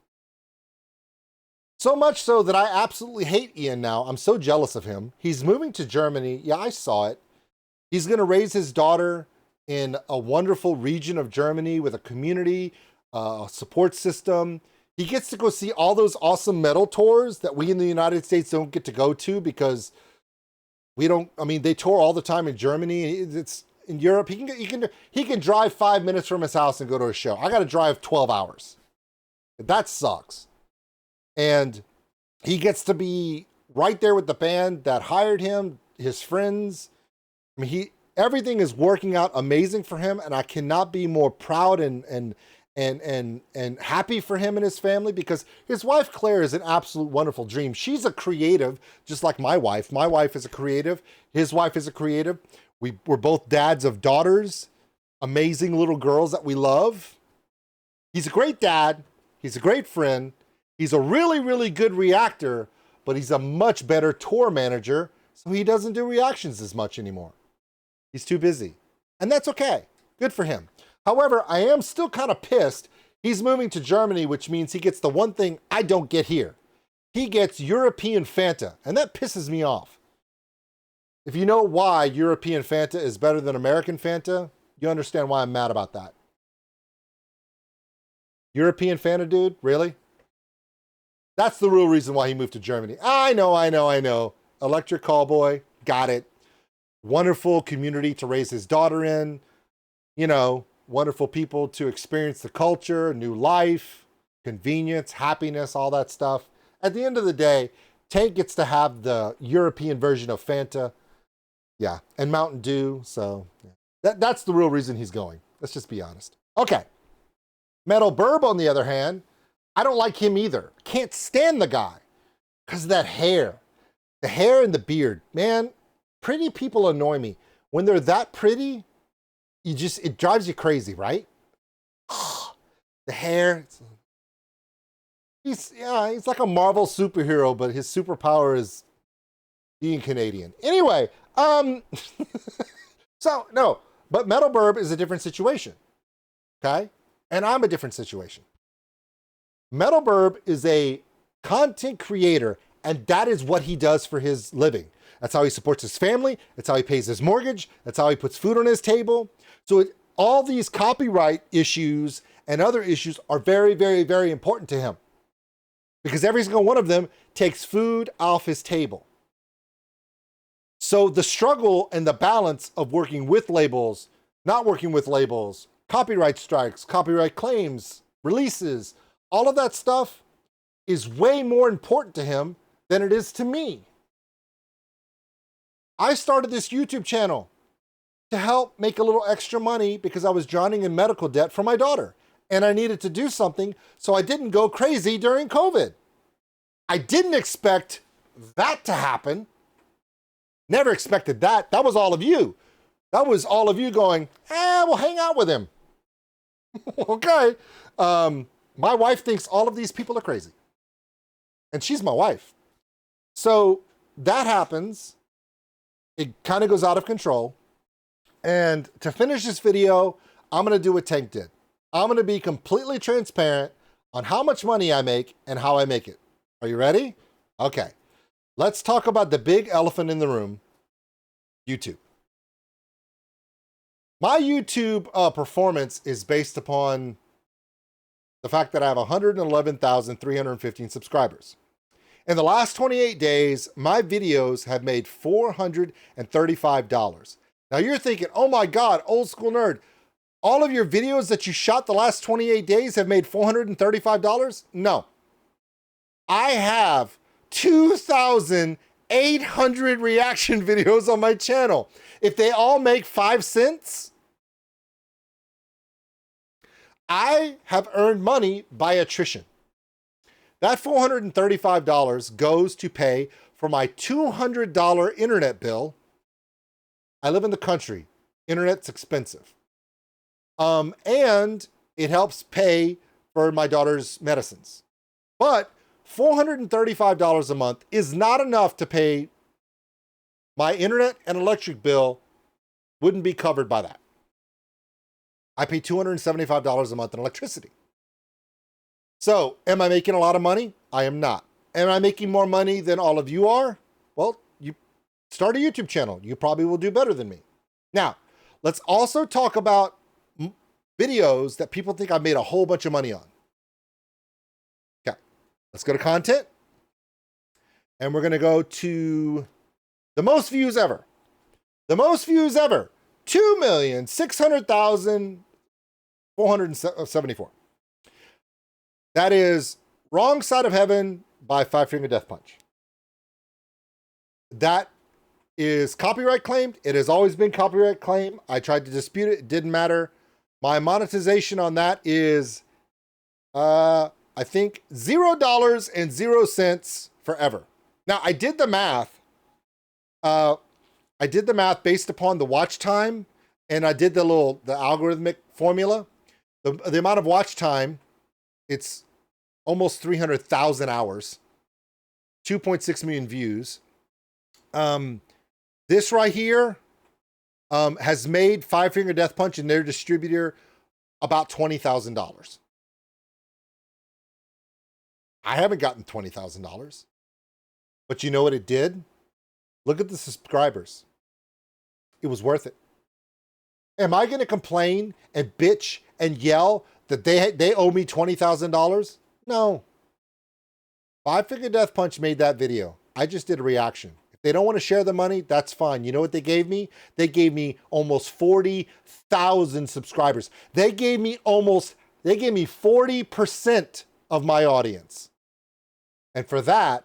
Speaker 1: So much so that I absolutely hate Ian now. I'm so jealous of him. He's moving to Germany. Yeah, I saw it. He's going to raise his daughter in a wonderful region of Germany with a community, a support system. He gets to go see all those awesome metal tours that we in the United States don't get to go to because we don't, I mean, they tour all the time in Germany. It's in Europe. He can drive 5 minutes from his house and go to a show. I got to drive 12 hours. That sucks. And he gets to be right there with the band that hired him, his friends. I mean, everything is working out amazing for him, and I cannot be more proud and happy for him and his family because his wife Claire is an absolute wonderful dream. She's a creative, just like my wife. My wife is a creative. His wife is a creative. We're both dads of daughters, amazing little girls that we love. He's a great dad. He's a great friend. He's a really, really good reactor, but he's a much better tour manager, so he doesn't do reactions as much anymore. He's too busy. And that's okay. Good for him. However, I am still kind of pissed. He's moving to Germany, which means he gets the one thing I don't get here. He gets European Fanta, and that pisses me off. If you know why European Fanta is better than American Fanta, you understand why I'm mad about that. European Fanta, dude? Really? That's the real reason why he moved to Germany. I know. Electric Callboy, got it. Wonderful community to raise his daughter in. You know, wonderful people to experience the culture, new life, convenience, happiness, all that stuff. At the end of the day, Tank gets to have the European version of Fanta. Yeah, and Mountain Dew. So yeah. That's the real reason he's going. Let's just be honest. Okay. metalbirb, on the other hand, I don't like him either. Can't stand the guy because of that hair. The hair and the beard. Man, pretty people annoy me. When they're that pretty, it drives you crazy, right? The hair. He's like a Marvel superhero, but his superpower is being Canadian. Anyway, so no, but metalbirb is a different situation, okay? And I'm a different situation. metalbirb is a content creator, and that is what he does for his living. That's how he supports his family. That's how he pays his mortgage. That's how he puts food on his table. So all these copyright issues and other issues are very, very, very important to him because every single one of them takes food off his table. So the struggle and the balance of working with labels, not working with labels, copyright strikes, copyright claims, releases, all of that stuff is way more important to him than it is to me. I started this YouTube channel to help make a little extra money because I was drowning in medical debt for my daughter and I needed to do something so I didn't go crazy during COVID. I didn't expect that to happen. Never expected that. That was all of you. That was all of you going, we'll hang out with him. Okay. My wife thinks all of these people are crazy. And she's my wife. So that happens. It kind of goes out of control. And to finish this video, I'm going to do what Tank did. I'm going to be completely transparent on how much money I make and how I make it. Are you ready? Okay. Let's talk about the big elephant in the room, YouTube. My YouTube performance is based upon the fact that I have 111,315 subscribers. In the last 28 days, my videos have made $435. Now you're thinking, oh my God, Old School Nerd, all of your videos that you shot the last 28 days have made $435? No. I have 2,800 reaction videos on my channel. If they all make 5 cents, I have earned money by attrition. That $435 goes to pay for my $200 internet bill. I live in the country. Internet's expensive. And it helps pay for my daughter's medicines. But $435 a month is not enough to pay my internet and electric bill. Wouldn't be covered by that. I pay $275 a month in electricity. So, am I making a lot of money? I am not. Am I making more money than all of you are? Well, you start a YouTube channel. You probably will do better than me. Now, let's also talk about videos that people think I made a whole bunch of money on. Okay, let's go to content. And we're going to go to the most views ever. The most views ever. 2,600,474. That is Wrong Side of Heaven by Five Finger Death Punch. That is copyright claimed. It has always been copyright claimed. I tried to dispute it. It didn't matter. My monetization on that is, I think, $0.00 forever. Now, I did the math. I did the math based upon the watch time, and I did the algorithmic formula. The amount of watch time, it's almost 300,000 hours, 2.6 million views. This right here has made Five Finger Death Punch and their distributor about $20,000. I haven't gotten $20,000. But you know what it did? Look at the subscribers. It was worth it. Am I going to complain and bitch and yell that they owe me $20,000? No. Five Finger Death Punch made that video. I just did a reaction. If they don't want to share the money, that's fine. You know what they gave me? They gave me almost 40,000 subscribers. They gave me 40% of my audience. And for that,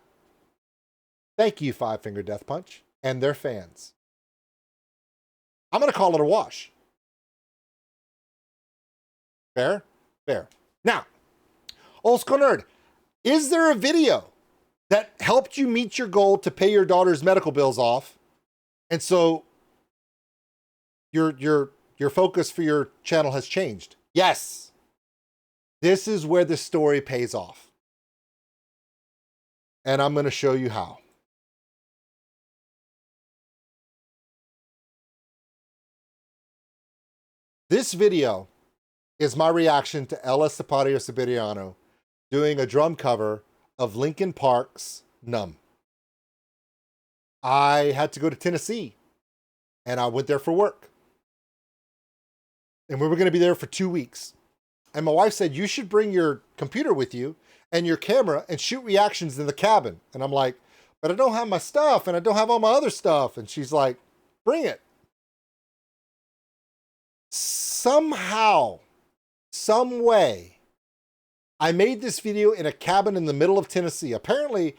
Speaker 1: thank you, Five Finger Death Punch and their fans. I'm going to call it a wash. Fair? Fair. Now, Old School Nerd, is there a video that helped you meet your goal to pay your daughter's medical bills off? And so your focus for your channel has changed? Yes. This is where the story pays off. And I'm going to show you how. This video is my reaction to El Estepario Siberiano doing a drum cover of Linkin Park's Numb. I had to go to Tennessee and I went there for work. And we were going to be there for 2 weeks. And my wife said, you should bring your computer with you and your camera and shoot reactions in the cabin. And I'm like, but I don't have my stuff and I don't have all my other stuff. And she's like, bring it. Somehow, some way, I made this video in a cabin in the middle of Tennessee. Apparently,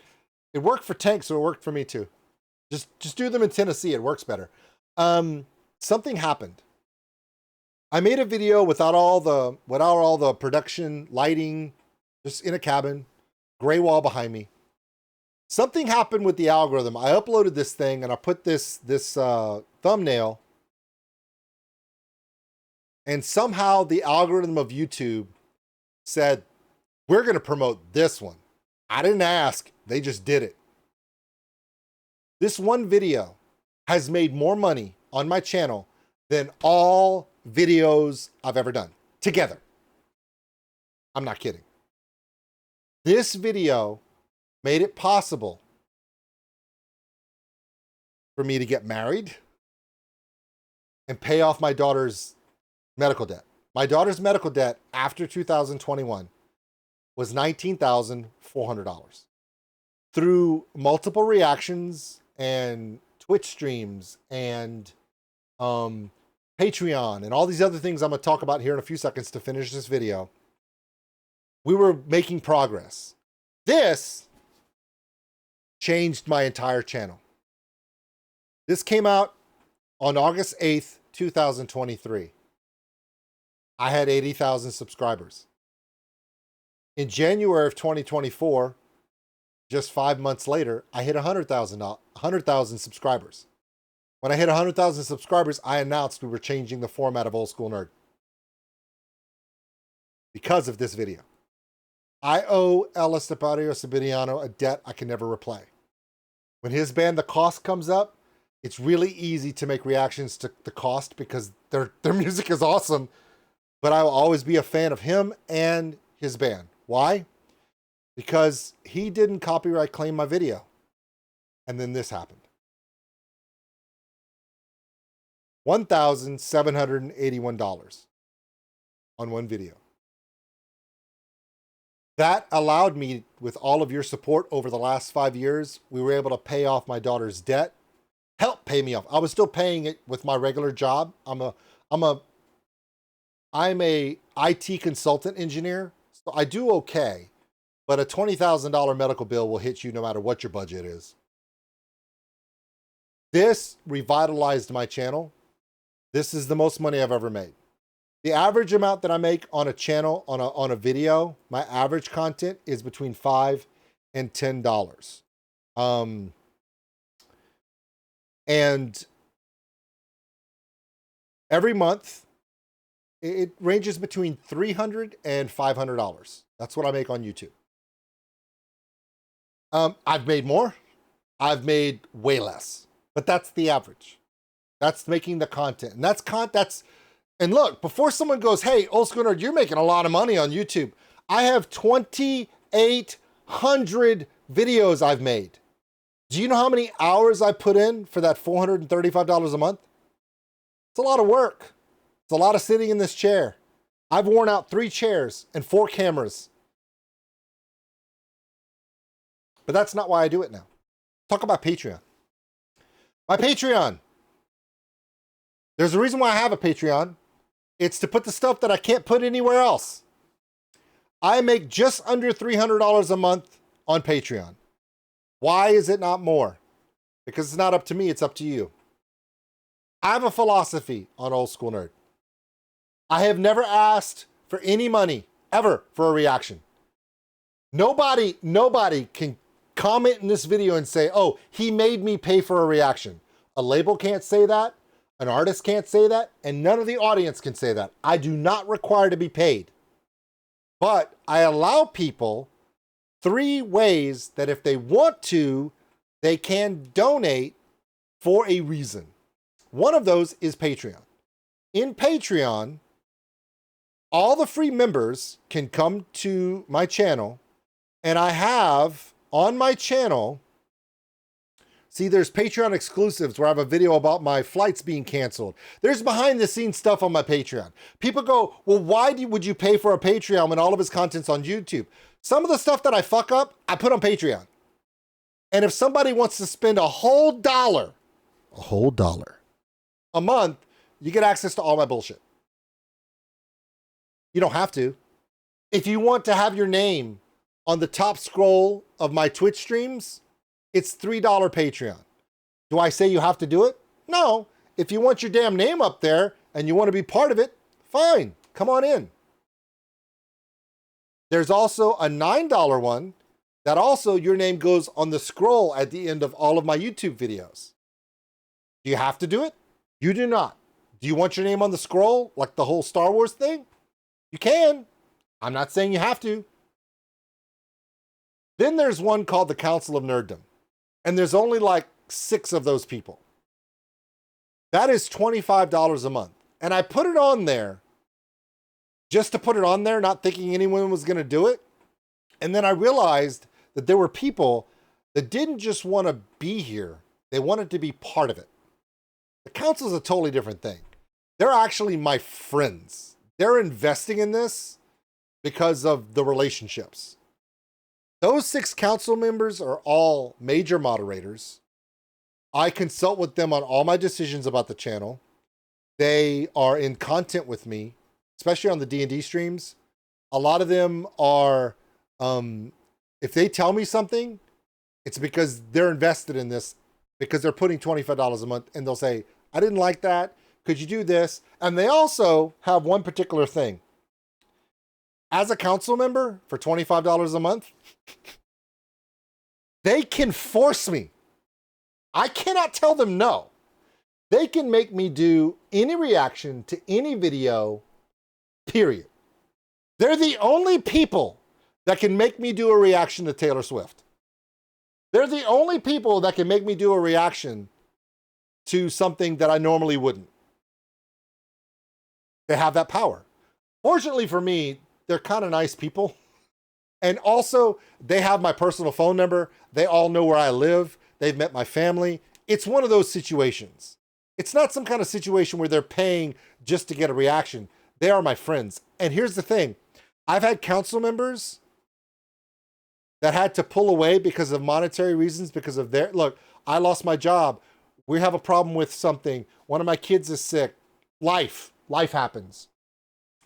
Speaker 1: it worked for Tank, so it worked for me too. Just do them in Tennessee. It works better. Something happened. I made a video without all the production, lighting, just in a cabin, gray wall behind me. Something happened with the algorithm. I uploaded this thing and I put this thumbnail, and somehow the algorithm of YouTube said, we're going to promote this one. I didn't ask. They just did it. This one video has made more money on my channel than all videos I've ever done together. I'm not kidding. This video made it possible for me to get married and pay off my daughter's medical debt. My daughter's medical debt after 2021 was $19,400 through multiple reactions and Twitch streams and Patreon and all these other things I'm going to talk about here in a few seconds to finish this video. We were making progress. This changed my entire channel. This came out on August 8th, 2023. I had 80,000 subscribers. In January of 2024, just 5 months later, I hit 100,000 subscribers. When I hit 100,000 subscribers, I announced we were changing the format of Old School Nerd because of this video. I owe El Estepario Siberiano a debt I can never repay. When his band The Cost comes up, it's really easy to make reactions to The Cost because their music is awesome. But I will always be a fan of him and his band. Why? Because he didn't copyright claim my video. And then this happened. $1,781 on one video. That allowed me, with all of your support over the last 5 years, we were able to pay off my daughter's debt. Help pay me off. I was still paying it with my regular job. I'm a IT consultant engineer, so I do okay, but a $20,000 medical bill will hit you no matter what your budget is. This revitalized my channel. This is the most money I've ever made. The average amount that I make on a channel, on a video, my average content is between $5 and $10. And every month, it ranges between $300 and $500. That's what I make on YouTube. I've made more. I've made way less, but that's the average. That's making the content. And and look, before someone goes, hey, Old School Nerd, you're making a lot of money on YouTube. I have 2,800 videos I've made. Do you know how many hours I put in for that $435 a month? It's a lot of work. It's a lot of sitting in this chair. I've worn out 3 chairs and 4 cameras. But that's not why I do it now. Talk about Patreon. My Patreon. There's a reason why I have a Patreon. It's to put the stuff that I can't put anywhere else. I make just under $300 a month on Patreon. Why is it not more? Because it's not up to me, it's up to you. I have a philosophy on Old School Nerd. I have never asked for any money, ever, for a reaction. Nobody can comment in this video and say, oh, he made me pay for a reaction. A label can't say that. An artist can't say that. And none of the audience can say that. I do not require to be paid. But I allow people 3 ways that if they want to, they can donate for a reason. One of those is Patreon. In Patreon, all the free members can come to my channel, and I have on my channel, see, there's Patreon exclusives where I have a video about my flights being canceled. There's behind the scenes stuff on my Patreon. People go, well, why would you pay for a Patreon when all of his content's on YouTube? Some of the stuff that I fuck up, I put on Patreon. And if somebody wants to spend a whole dollar a month, you get access to all my bullshit. You don't have to. If you want to have your name on the top scroll of my Twitch streams, it's $3 Patreon. Do I say you have to do it? No. If you want your damn name up there and you want to be part of it, fine. Come on in. There's also a $9 one that also your name goes on the scroll at the end of all of my YouTube videos. Do you have to do it? You do not. Do you want your name on the scroll like the whole Star Wars thing? You can. I'm not saying you have to. Then there's one called the Council of Nerddom. And there's only like 6 of those people. That is $25 a month. And I put it on there just to put it on there, not thinking anyone was going to do it. And then I realized that there were people that didn't just want to be here. They wanted to be part of it. The council is a totally different thing. They're actually my friends. They're investing in this because of the relationships. Those 6 council members are all major moderators. I consult with them on all my decisions about the channel. They are in content with me, especially on the D&D streams. A lot of them are, if they tell me something, it's because they're invested in this, because they're putting $25 a month, and they'll say, I didn't like that. Could you do this? And they also have one particular thing. As a council member for $25 a month, they can force me. I cannot tell them no. They can make me do any reaction to any video, period. They're the only people that can make me do a reaction to Taylor Swift. They're the only people that can make me do a reaction to something that I normally wouldn't. They have that power. Fortunately for me, they're kind of nice people. And also, they have my personal phone number. They all know where I live. They've met my family. It's one of those situations. It's not some kind of situation where they're paying just to get a reaction. They are my friends. And here's the thing. I've had council members that had to pull away because of monetary reasons, because of their, look, I lost my job. We have a problem with something. One of my kids is sick. Life happens.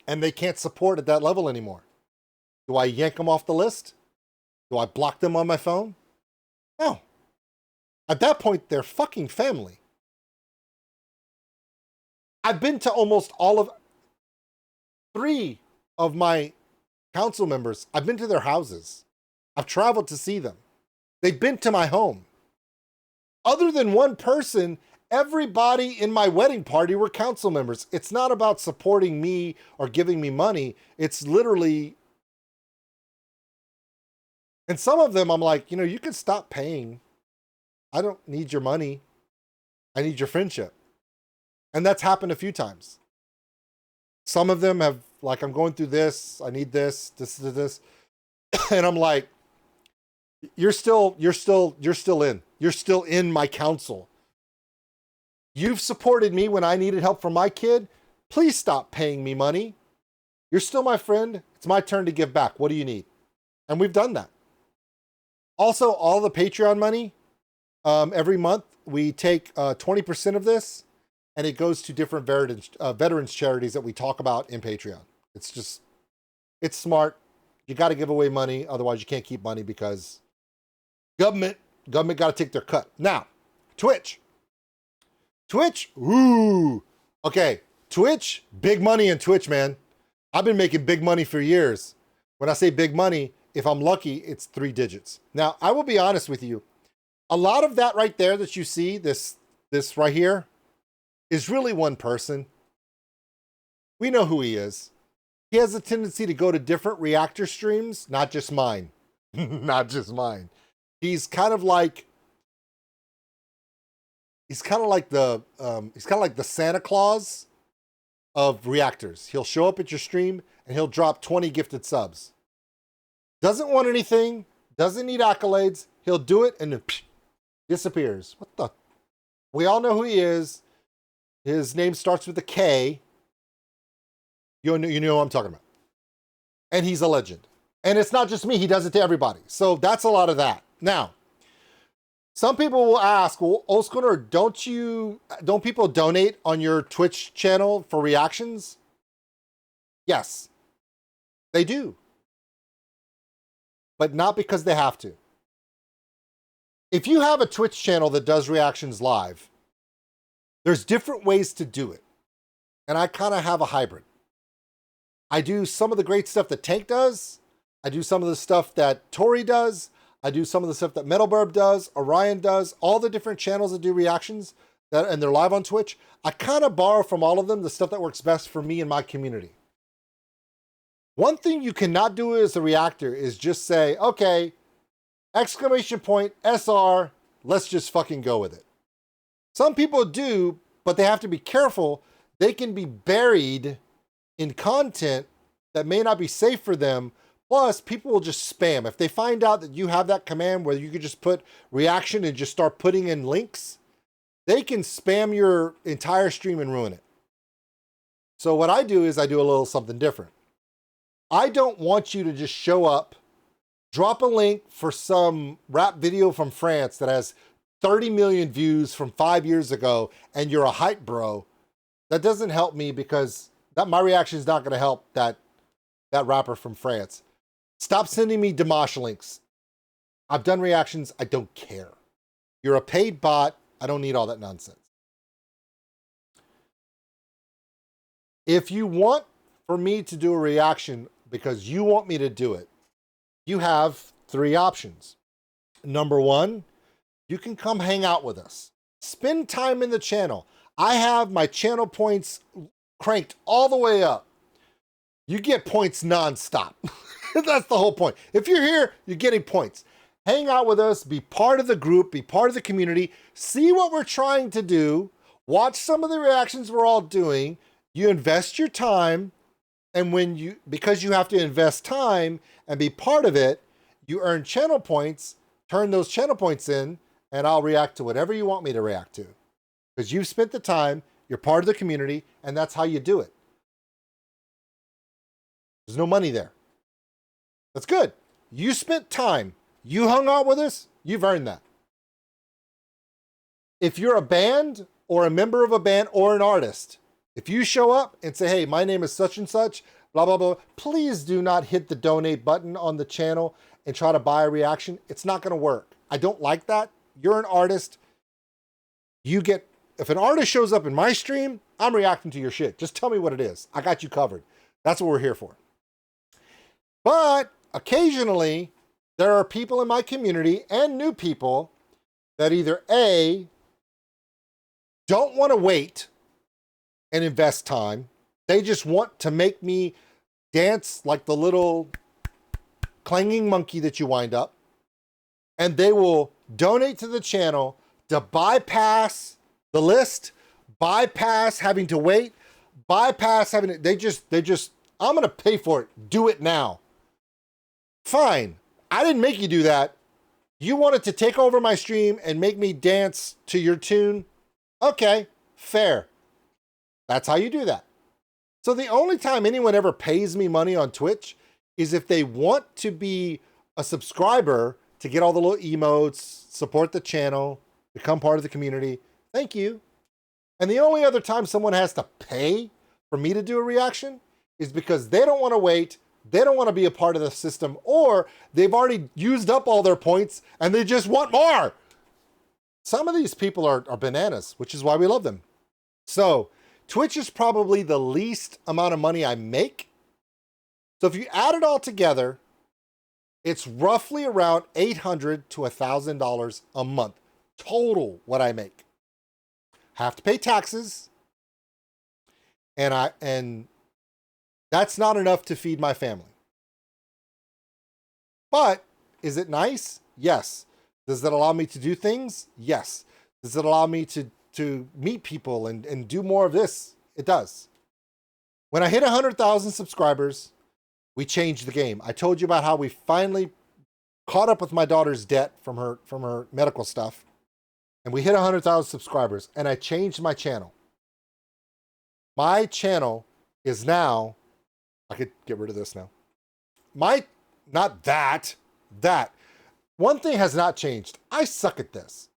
Speaker 1: And they can't support at that level anymore. Do I yank them off the list? Do I block them on my phone? No. At that point, they're fucking family. I've been to almost all of 3 of my council members. I've been to their houses. I've traveled to see them. They've been to my home. Other than one person, everybody in my wedding party were council members. It's not about supporting me or giving me money. It's literally, and some of them I'm like, you can stop paying. I don't need your money. I need your friendship. And that's happened a few times. Some of them have, like, I'm going through this, I need this. And I'm like, you're still in my council. You've supported me when I needed help from my kid. Please stop paying me money. You're still my friend. It's my turn to give back. What do you need? And we've done that. Also, all the Patreon money, every month we take 20% of this, and it goes to different veterans charities that we talk about in Patreon. It's smart. You got to give away money. Otherwise, you can't keep money because government got to take their cut. Now, Twitch, ooh. Okay, Twitch, big money in Twitch, man. I've been making big money for years. When I say big money, if I'm lucky, it's 3 digits. Now, I will be honest with you. A lot of that right there that you see, this right here, is really one person. We know who he is. He has a tendency to go to different Reactor streams, not just mine. Not just mine. He's kind of like the Santa Claus of reactors. He'll show up at your stream and he'll drop 20 gifted subs. Doesn't want anything, doesn't need accolades. He'll do it and then disappears. What the? We all know who he is. His name starts with a K. You know what I'm talking about. And he's a legend. And it's not just me. He does it to everybody. So that's a lot of that. Now, some people will ask, well, Oldskulenerd, don't people donate on your Twitch channel for reactions? Yes, they do. But not because they have to. If you have a Twitch channel that does reactions live, there's different ways to do it. And I kind of have a hybrid. I do some of the great stuff that Tank does. I do some of the stuff that Tori does. I do some of the stuff that metalbirb does, Orion does, all the different channels that do reactions and they're live on Twitch. I kind of borrow from all of them the stuff that works best for me and my community. One thing you cannot do as a reactor is just say, okay, exclamation point, SR, let's just fucking go with it. Some people do, but they have to be careful. They can be buried in content that may not be safe for them. Plus, people will just spam. If they find out that you have that command where you could just put reaction and just start putting in links, they can spam your entire stream and ruin it. So what I do is I do a little something different. I don't want you to just show up, drop a link for some rap video from France that has 30 million views from 5 years ago and you're a hype bro. That doesn't help me because my reaction is not going to help that rapper from France. Stop sending me Dimash links. I've done reactions. I don't care. You're a paid bot. I don't need all that nonsense. If you want for me to do a reaction because you want me to do it, you have 3 options. Number 1, you can come hang out with us. Spend time in the channel. I have my channel points cranked all the way up. You get points nonstop. That's the whole point. If you're here, you're getting points. Hang out with us, be part of the group, be part of the community, see what we're trying to do, watch some of the reactions we're all doing. You invest your time, and because you have to invest time and be part of it, you earn channel points, turn those channel points in, and I'll react to whatever you want me to react to. Because you've spent the time, you're part of the community, and that's how you do it. There's no money there. That's good. You spent time. You hung out with us. You've earned that. If you're a band or a member of a band or an artist, if you show up and say, hey, my name is such and such, blah, blah, blah, please do not hit the donate button on the channel and try to buy a reaction. It's not going to work. I don't like that. You're an artist. If an artist shows up in my stream, I'm reacting to your shit. Just tell me what it is. I got you covered. That's what we're here for. But occasionally, there are people in my community and new people that either A, don't want to wait and invest time. They just want to make me dance like the little clanging monkey that you wind up. And they will donate to the channel to bypass the list, bypass having to wait, bypass having to, they just, I'm going to pay for it. Do it now. Fine. I didn't make you do that. You wanted to take over my stream and make me dance to your tune. Okay, fair. That's how you do that. So the only time anyone ever pays me money on Twitch is if they want to be a subscriber to get all the little emotes, support the channel, become part of the community. Thank you. And the only other time someone has to pay for me to do a reaction is because they don't want to wait, they don't want to be a part of the system, or they've already used up all their points and they just want more. Some of these people are bananas, which is why we love them. So Twitch is probably the least amount of money I make. So if you add it all together, it's roughly around $800 to $1,000 a month total what I make. Have to pay taxes, and that's not enough to feed my family. But is it nice? Yes. Does it allow me to do things? Yes. Does it allow me to meet people and do more of this? It does. When I hit 100,000 subscribers, we changed the game. I told you about how we finally caught up with my daughter's debt from her medical stuff. And we hit 100,000 subscribers, and I changed my channel. My channel is now, I could get rid of this now. Not that. One thing has not changed. I suck at this.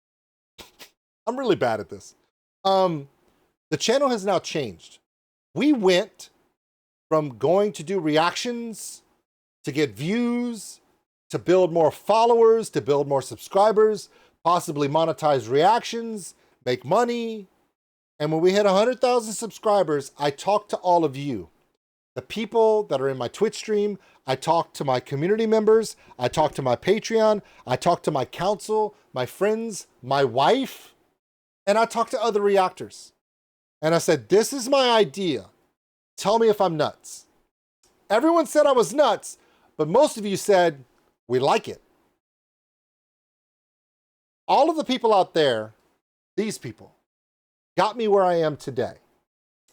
Speaker 1: I'm really bad at this. The channel has now changed. We went from going to do reactions, to get views, to build more followers, to build more subscribers, possibly monetize reactions, make money. And when we hit 100,000 subscribers, I talked to all of you. The people that are in my Twitch stream, I talked to my community members, I talked to my Patreon, I talked to my council, my friends, my wife, and I talked to other reactors. And I said, this is my idea. Tell me if I'm nuts. Everyone said I was nuts, but most of you said, we like it. All of the people out there, these people, got me where I am today.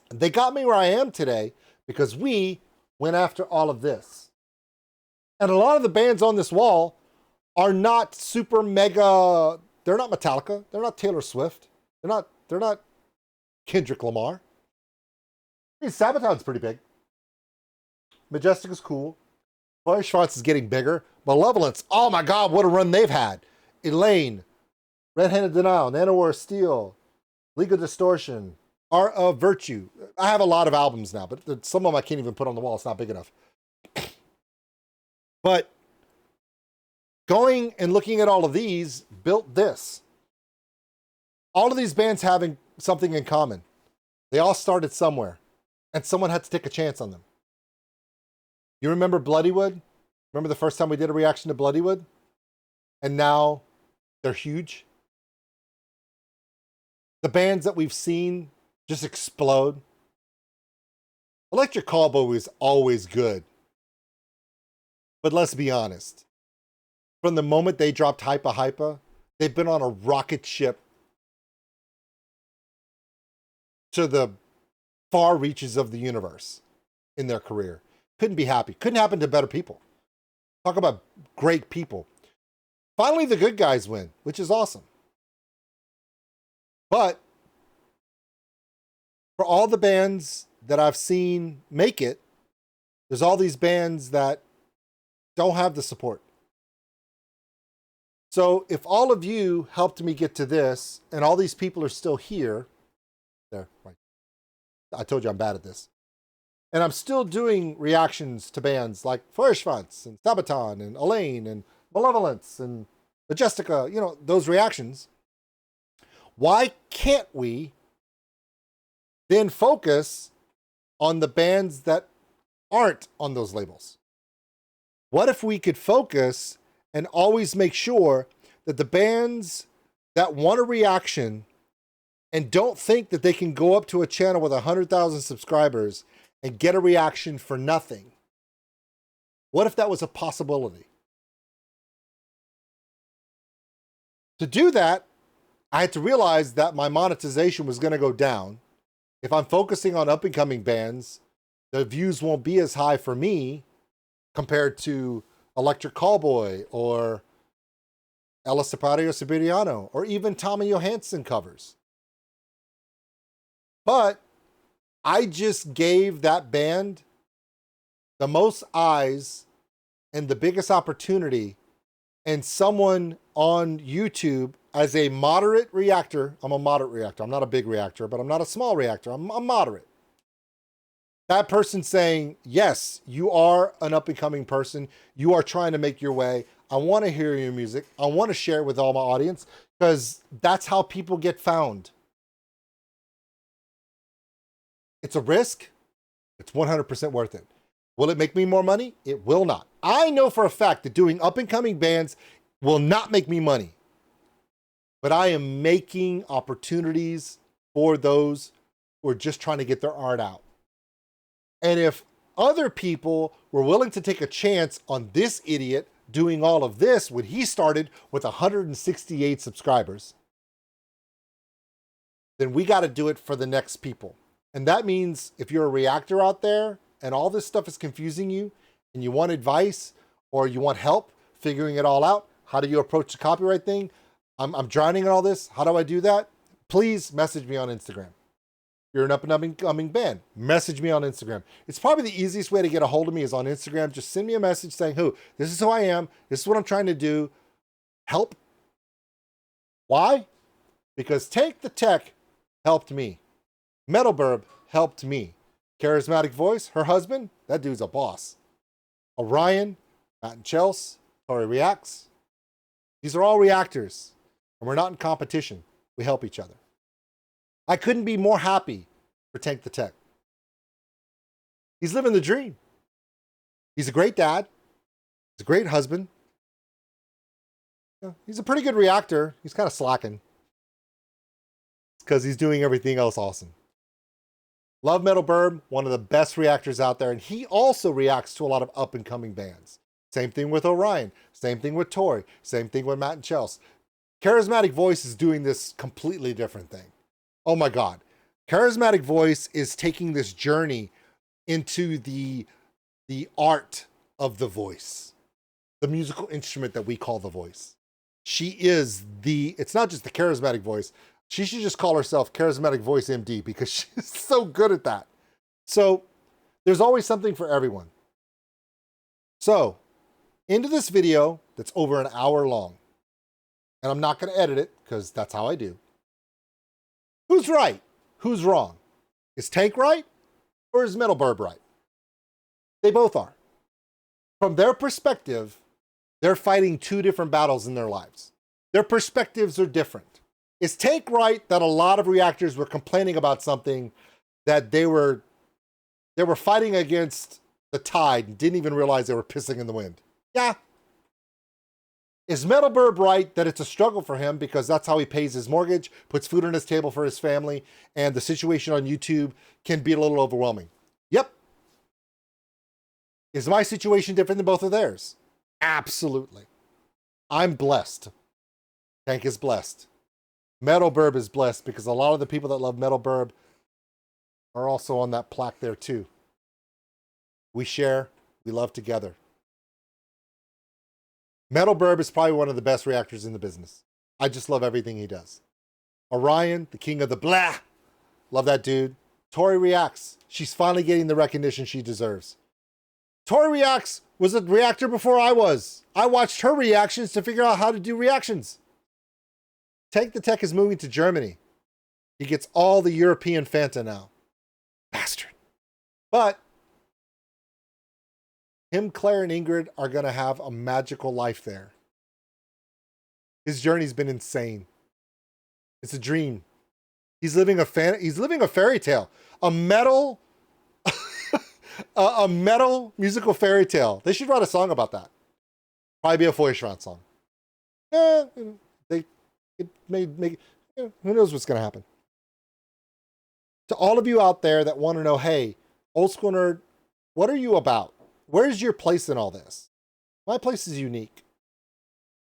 Speaker 1: And they got me where I am today because we went after all of this. And a lot of the bands on this wall are not super mega, they're not Metallica, they're not Taylor Swift, they're not Kendrick Lamar. I mean, Sabaton's pretty big. Majestic is cool. Feuerschwanz is getting bigger. Malevolence, oh my God, what a run they've had. Elaine, Red-Handed Denial, Nanowar Steel, Legal Distortion, Art of Virtue. I have a lot of albums now, but some of them I can't even put on the wall. It's not big enough. But going and looking at all of these built this. All of these bands having something in common. They all started somewhere, and someone had to take a chance on them. You remember Bloodywood? Remember the first time we did a reaction to Bloodywood? And now they're huge. The bands that we've seen just explode. Electric Callboy is always good. But let's be honest. From the moment they dropped Hypa Hypa, they've been on a rocket ship to the far reaches of the universe in their career. Couldn't be happy. Couldn't happen to better people. Talk about great people. Finally, the good guys win, which is awesome. But for all the bands that I've seen make it, there's all these bands that don't have the support. So if all of you helped me get to this, and all these people are still here, there, right. I told you I'm bad at this. And I'm still doing reactions to bands like Feuerschwanz and Sabaton and Elaine and Malevolence and Majestica, you know, those reactions. Why can't we then focus on the bands that aren't on those labels? What if we could focus and always make sure that the bands that want a reaction and don't think that they can go up to a channel with 100,000 subscribers and get a reaction for nothing? What if that was a possibility? To do that, I had to realize that my monetization was going to go down. If I'm focusing on up-and-coming bands, the views won't be as high for me compared to Electric Callboy or Ella Sipario Siberiano or even Tommy Johansson covers. But I just gave that band the most eyes and the biggest opportunity, and someone on YouTube as a moderate reactor. I'm a moderate reactor. I'm not a big reactor, but I'm not a small reactor. I'm moderate. That person saying, yes, you are an up-and-coming person. You are trying to make your way. I want to hear your music. I want to share it with all my audience because that's how people get found. It's a risk. It's 100% worth it. Will it make me more money? It will not. I know for a fact that doing up-and-coming bands will not make me money. But I am making opportunities for those who are just trying to get their art out. And if other people were willing to take a chance on this idiot doing all of this when he started with 168 subscribers, then we got to do it for the next people. And that means if you're a reactor out there and all this stuff is confusing you and you want advice or you want help figuring it all out, how do you approach the copyright thing? I'm drowning in all this. How do I do that? Please message me on Instagram. If you're an up-and-coming band, message me on Instagram. It's probably the easiest way to get a hold of me is on Instagram. Just send me a message saying, this is who I am. This is what I'm trying to do. Help. Why? Because tankthetech helped me. metalbirb helped me. Charismatic Voice, her husband, that dude's a boss. Orion, Matt and Chelsea, Tori Reacts. These are all reactors, and we're not in competition. We help each other. I couldn't be more happy for tankthetech. He's living the dream. He's a great dad. He's a great husband. He's a pretty good reactor. He's kind of slacking because he's doing everything else awesome. Love metalbirb, one of the best reactors out there, and he also reacts to a lot of up-and-coming bands. Same thing with Orion. Same thing with Tori. Same thing with Matt and Chelsea. Charismatic Voice is doing this completely different thing. Oh my God. Charismatic Voice is taking this journey into the art of the voice, the musical instrument that we call the voice. She is it's not just the charismatic voice. She should just call herself Charismatic Voice MD because she's so good at that. So there's always something for everyone. So into this video that's over an hour long, and I'm not going to edit it because that's how I do. Who's right? Who's wrong? Is Tank right or is metalbirb right? They both are. From their perspective, they're fighting two different battles in their lives. Their perspectives are different. Is Tank right that a lot of reactors were complaining about something that they were fighting against the tide and didn't even realize they were pissing in the wind? Yeah. Is metalbirb right that it's a struggle for him because that's how he pays his mortgage, puts food on his table for his family, and the situation on YouTube can be a little overwhelming? Yep. Is my situation different than both of theirs? Absolutely. I'm blessed. Tank is blessed. metalbirb is blessed because a lot of the people that love metalbirb are also on that plaque there too. We share, we love together. metalbirb is probably one of the best reactors in the business. I just love everything he does. Orion, the king of the blah. Love that dude. Tori Reacts. She's finally getting the recognition she deserves. Tori Reacts was a reactor before I was. I watched her reactions to figure out how to do reactions. tankthetech is moving to Germany. He gets all the European Fanta now. Bastard. But him, Claire, and Ingrid are going to have a magical life there. His journey's been insane. It's a dream. He's living a fairy tale. A metal a metal musical fairy tale. They should write a song about that. Probably be a Feuerschwanz song. It may make, who knows what's going to happen. To all of you out there that want to know, hey, Old School Nerd, what are you about? Where's your place in all this? My place is unique.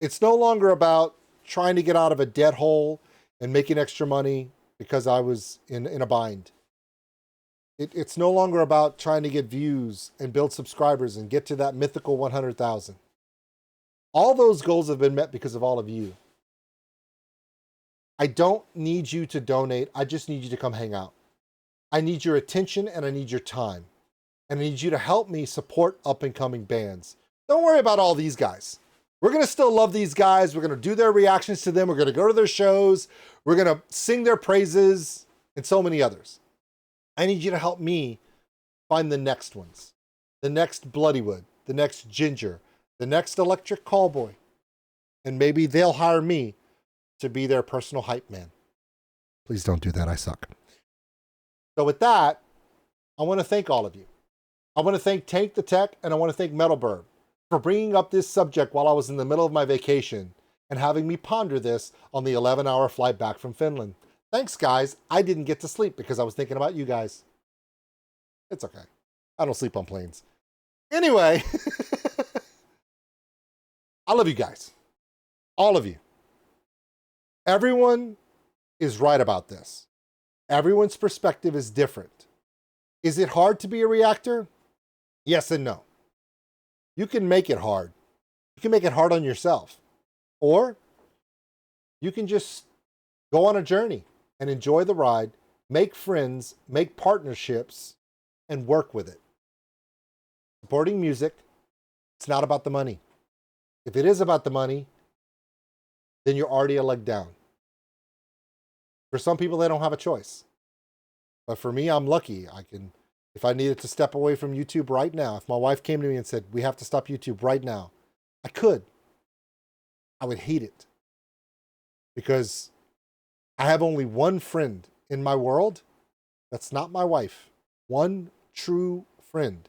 Speaker 1: It's no longer about trying to get out of a dead hole and making extra money because I was in a bind. It's no longer about trying to get views and build subscribers and get to that mythical 100,000. All those goals have been met because of all of you. I don't need you to donate. I just need you to come hang out. I need your attention and I need your time. And I need you to help me support up-and-coming bands. Don't worry about all these guys. We're going to still love these guys. We're going to do their reactions to them. We're going to go to their shows. We're going to sing their praises and so many others. I need you to help me find the next ones. The next Bloodywood, the next Ginger, the next Electric Callboy. And maybe they'll hire me to be their personal hype man. Please don't do that. I suck. So with that, I want to thank all of you. I want to thank tankthetech and I want to thank metalbirb for bringing up this subject while I was in the middle of my vacation and having me ponder this on the 11-hour flight back from Finland. Thanks, guys. I didn't get to sleep because I was thinking about you guys. It's okay. I don't sleep on planes. Anyway, I love you guys. All of you. Everyone is right about this. Everyone's perspective is different. Is it hard to be a reactor? Yes and no. You can make it hard. You can make it hard on yourself. Or you can just go on a journey and enjoy the ride, make friends, make partnerships, and work with it. Supporting music, it's not about the money. If it is about the money, then you're already a leg down. For some people, they don't have a choice. But for me, I'm lucky. I can, if I needed to step away from YouTube right now, if my wife came to me and said, we have to stop YouTube right now, I could. I would hate it. Because I have only one friend in my world that's not my wife. One true friend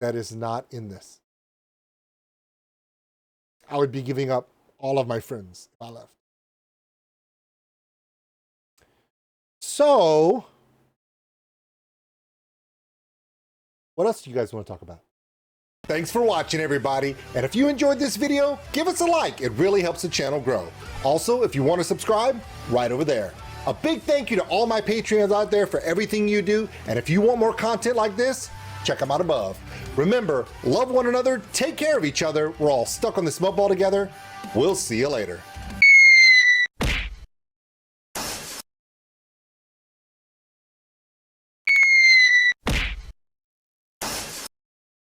Speaker 1: that is not in this. I would be giving up all of my friends if I left. So, what else do you guys want to talk about? Thanks for watching, everybody. And if you enjoyed this video, give us a like. It really helps the channel grow. Also, if you want to subscribe, right over there. A big thank you to all my Patreons out there for everything you do. And if you want more content like this, check them out above. Remember, love one another, take care of each other. We're all stuck on this mud ball together. We'll see you later.